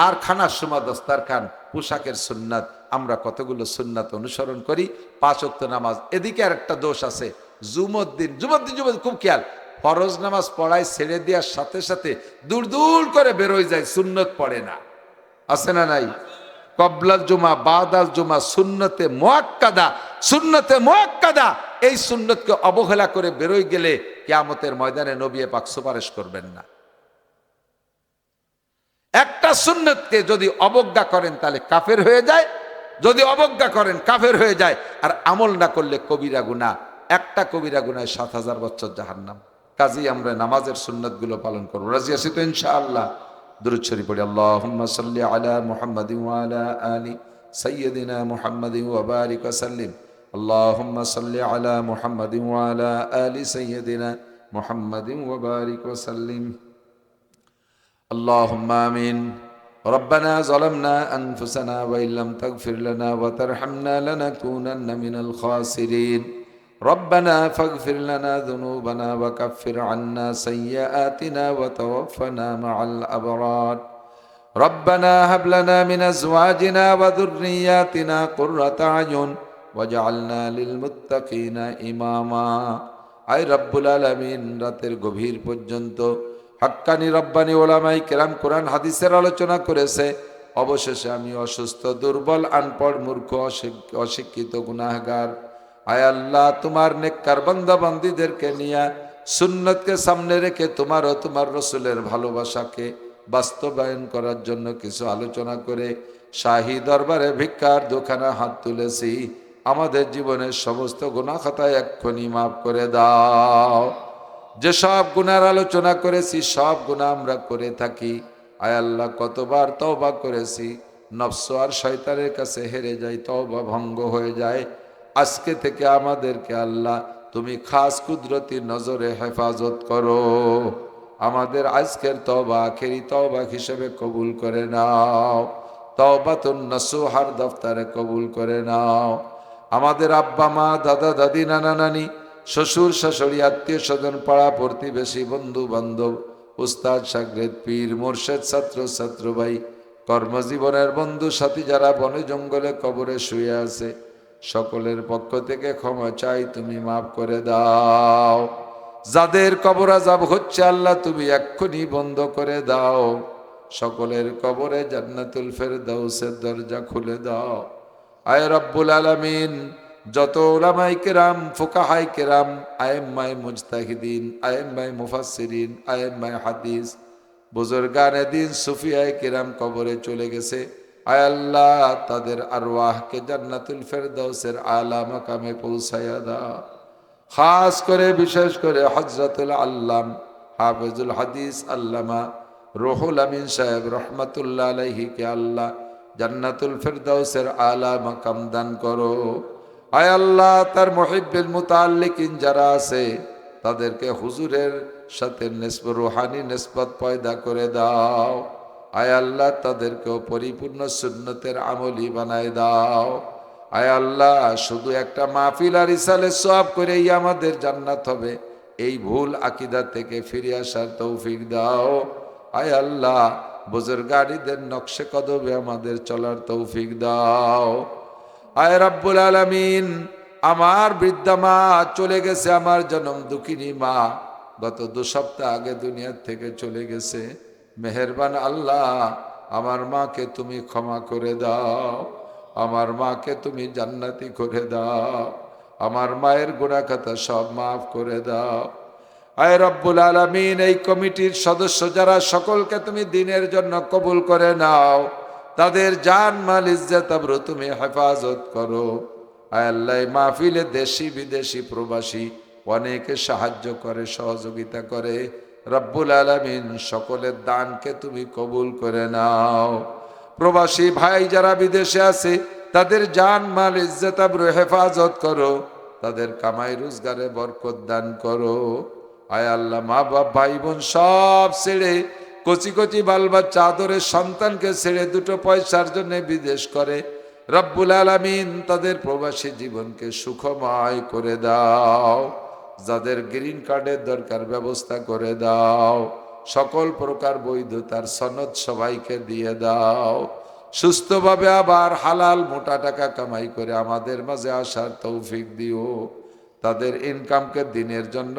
আর খানার সময় দস্তারখান, পোশাকের সুন্নাত। আমরা কতগুলো সুন্নাত অনুসরণ করি। 5 ওয়াক্ত নামাজ। এদিকে আর একটা দোষ আছে, জুমদ্দিন খুব খেয়াল, ফরজ নামাজ পড়ায় ছেড়ে দেওয়ার সাথে সাথে দূর দূর করে বেরোয় যায়, সুন্নত পড়ে না। আছে না নাই? কবলাল জুমা বাদাল জুমা সুন্নতে মুআক্কাদা, এই সুন্নতকে অবহেলা করে বেরোয় গেলে কিয়ামতের ময়দানে নবী পাক সুপারিশ করবেন না। একটা সুন্নতকে যদি অবজ্ঞা করেন তাহলে কাফের হয়ে যায়, যদি অবজ্ঞা করেন কাফের হয়ে যায়। আর আমল না করলে কবিরা গুনাহ, একটা কবিরা গুনায় 7000 বছর জাহান্নাম। কাজেই আমরা নামাজের সুন্নতগুলো পালন করব। রাজি আছি তো ইনশাআল্লাহ? দুরূদ শরীফ পড়ি। আল্লাহুম্মা সাল্লি আলা মুহাম্মাদিন ওয়া আলা আলি সাইয়্যিদিনা মুহাম্মাদিন ওয়া বারিক ওয়া সাল্লিম। আল্লাহুম্মা সাল্লি আলা মুহাম্মাদিন ওয়া আলা আলি সাইয়্যিদিনা মুহাম্মাদিন ওয়া বারিক ওয়া সাল্লিম। اللهم آمين. ربنا ظلمنا أنفسنا وإن لم تغفر لنا وترحمنا لنكونن من الخاسرين. ربنا فاغفر لنا ذنوبنا وكفر عنا سيئاتنا وتوفنا مع الأبرار. ربنا هب لنا من أزواجنا وذرياتنا قرة أعين واجعلنا للمتقين إماما. আয় রব্বুল আলামিন, রাতের গভীর পর্যন্ত হাক্কানি রব্বানি ওলামাই কেরাম কোরআন হাদিসের আলোচনা করেছে। অবশেষে আমি অসুস্থ, দুর্বল, আনপড়, মূর্খ, অশিক্ষিত, গুনাহগার। আয় আল্লাহ, তোমার নেককার বান্দা বান্দীদেরকে নিয়ে সুন্নতকে সামনে রেখে তোমার ও তোমার রসুলের ভালোবাসাকে বাস্তবায়ন করার জন্য কিছু আলোচনা করে শাহী দরবারে ভিক্ষার দোকানে হাত তুলেছি। আমাদের জীবনের সমস্ত গুনাহ খাতায় এক্ষুনি মাফ করে দাও। যেসব গুনার আলোচনা করেছি সব গুনাহ আমরা করে থাকি। আয় আল্লাহ, কতবার তওবা করেছি, নফস আর শয়তানের কাছে হেরে যাই, তওবা ভঙ্গ হয়ে যায়। আজকে থেকে আমাদেরকে আল্লাহ তুমি খাস কুদরতি নজরে হেফাজত করো। আমাদের আজকের তওবা আখেরি তওবা হিসেবে কবুল করে নাও। তওবাতুন নসুহার দফতরে কবুল করে নাও। আমাদের আব্বা মা, দাদা দাদি, নানা নানি, শ্বশুর শাশুড়ি, আত্মীয় স্বজন, পাড়া প্রতিবেশী, বন্ধু বান্ধব, উস্তাদ শাগরেদ, পীর মুর্শেদ, ছাত্র ছাত্র ভাই, কর্মজীবনের বন্ধু সাথী যারা বনে জঙ্গলে কবরে শুয়ে আছে, সকলের পক্ষ থেকে ক্ষমা চাই, তুমি মাফ করে দাও। যাদের কবর আযাব হচ্ছে আল্লাহ তুমি এক্ষুনি বন্ধ করে দাও। সকলের কবরে জান্নাতুল ফেরদাউসের দরজা খুলে দাও। আয় রব্বুল আলামিন, যত উলামায়ে কেরাম, ফুকাহায়ে কেরাম, আইম্মায়ে মুজতাহিদিন, আইম্মায়ে মুফাসসিরিন, আইম্মায়ে হাদিস, বুজুর্গানে দিন, সুফিয়ায়ে কেরাম কবরে চলে গেছে, আয় আল্লাহ তাদের আরওয়াহকে জান্নাতুল ফেরদাউসের আলা মাকামে পৌঁছায়া দাও। খাস করে বিশেষ করে হযরতুল আল্লাম হাফেজুল হাদিস আল্লামা রুহুল আমিন সাহেব রহমাতুল্লাহ আলাইহি কে আল্লাহ জান্নাতুল ফেরদাউসের আলা মাকাম দান করো। আয় আল্লাহ, তার মুহিব্বিল মুতাআল্লিকিন যারা আছে তাদেরকে হুজুরের সাথে রুহানি নিসবত পয়দা করে দাও। আয় আল্লাহ, তাদেরকেও পরিপূর্ণ সুন্নতের আমলি বানায় দাও। আয় আল্লাহ, শুধু একটা মাহফিল আর ইসালে সওয়াব করেই আমাদের জান্নাত হবে, এই ভুল আকীদা থেকে ফিরে আসার তৌফিক দাও। আয় আল্লাহ, বুজুর্গানীদের নকশে কদমে আমাদের চলার তৌফিক দাও। আয় রাব্বুল আলামিন, আমার বৃদ্ধা মা চলে গেছে, আমার জনম দুঃখিনী মা গত 2 সপ্তাহ আগে দুনিয়ার থেকে চলে গেছে। মেহেরবান আল্লাহ, আমার মাকে তুমি ক্ষমা করে দাও, আমার মাকে তুমি জান্নাতি করে দাও, আমার মায়ের গুনাহ খাতা সব মাফ করে দাও। আয় রব্বুল আলামিন, এই কমিটির সদস্য যারা সকলকে তুমি দিনের জন্য কবুল করে নাও, তাদের জান মাল ইজ্জত আবরু তুমি হেফাজত করো। আয় আল্লাহ, মাহফিলে দেশি বিদেশি প্রবাসী অনেকে সাহায্য করে, সহযোগিতা করে। রব্বুল আলামিন, সকলের দানকে তুমি কবুল করে নাও। প্রবাসী ভাই যারা বিদেশে আছে, তাদের জান মাল ইজ্জত আবরু হেফাজত করো, তাদের কামাই রোজগারে বরকত দান করো। আয় আল্লাহ, মা বাপ ভাই বোন সব ছেড়ে, কচি কচি বাল বাচ্চা আদরের সন্তানকে ছেড়ে 2 পয়সার জন্য বিদেশ করে। রব্বুল আলামিন, তাদের প্রবাসী জীবনকে সুখময় করে দাও। যাদের গ্রিন কার্ডের দরকার ব্যবস্থা করে দাও, সকল প্রকার বৈধতার সনদ সবাইকে দিয়ে দাও। সুস্থভাবে আবার হালাল মোটা টাকা কামাই করে আমাদের মাঝে আসার তৌফিক দিও। তাদের ইনকামকে দিনের জন্য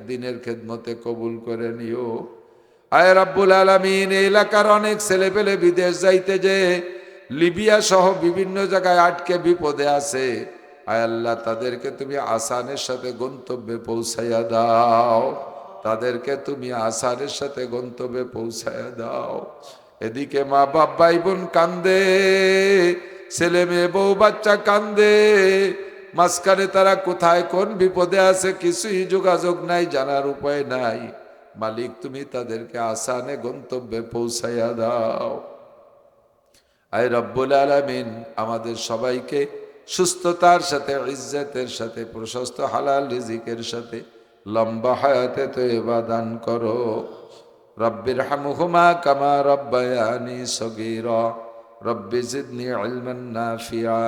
দিনের খেদমতে কবুল করে নিও। আয় রাব্বুল আলামিন, এই এলাকার অনেক ছেলে পেলে বিদেশ যাইতে যে লিবিয়া সহ বিভিন্ন জায়গায় আটকে বিপদে আছে, আয় আল্লাহ, তাদেরকে তুমি আসানের সাথে গন্তব্যে পৌঁছাইয়া দাও, তাদেরকে তুমি আসানের সাথে গন্তব্যে পৌঁছাইয়া দাও। এদিকে মা বাপ ভাই বোন কান্দে, ছেলে মেয়ে বউ বাচ্চা কান্দে, মাঝখানে তারা কোথায় কোন বিপদে আছে কিছুই যোগাযোগ নাই, জানার উপায় নাই। মালিক, তুমি তাদেরকে আসানে গন্তব্যে পৌঁছাইয়া দাও। আয় রব্বুল আলামিন, আমাদের সবাইকে সুস্থতার সাথে, ইজ্জতের সাথে, প্রশস্ত হালাল রিজিকের সাথে লম্বা হায়াতে তয়্যিবা দান করো। রব্বির হামহুমা কামা রব্বায়ানি সগীরা রব্বি জিদনি ইলমান নাফিআ।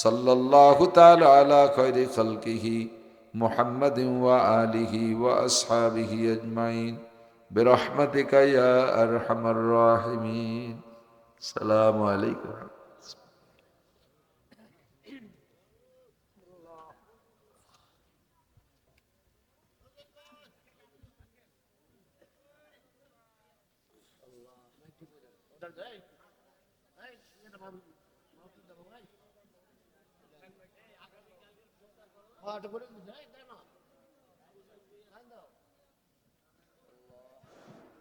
সাল্লাল্লাহু তাআলা আলা খায়রি খালকিহি মুহাম্মাদিন ওয়া আলিহি ওয়া আসহাবিহি আজমাইন বিরহমাতিকা ইয়া আরহামার রাহিমিন। আসসালামু আলাইকুম।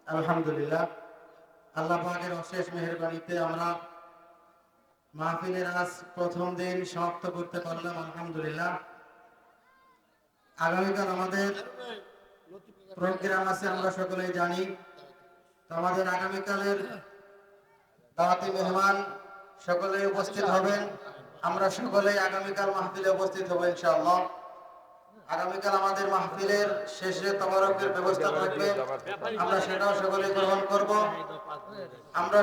আলহামদুলিল্লাহ, আল্লাহ পাকের অশেষ মেহেরবানিতে আমরা মাহফিলের আজ প্রথম দিন সমাপ্ত করতে পারলাম, আলহামদুলিল্লাহ। আগামীকাল আমাদের প্রোগ্রাম আছে, আমরা সকলেই জানি। তো আমাদের আগামীকালের দাওয়াতি মেহমান সকলেই উপস্থিত হবেন। আমরা সকলেই আগামীকাল মাহফিলে উপস্থিত হব ইনশাআল্লাহ। আগামীকাল আমাদের মাহফিলের শেষে তাবারকের ব্যবস্থা থাকবে, আমরা সেটাও সকলে গ্রহণ করব। আমরা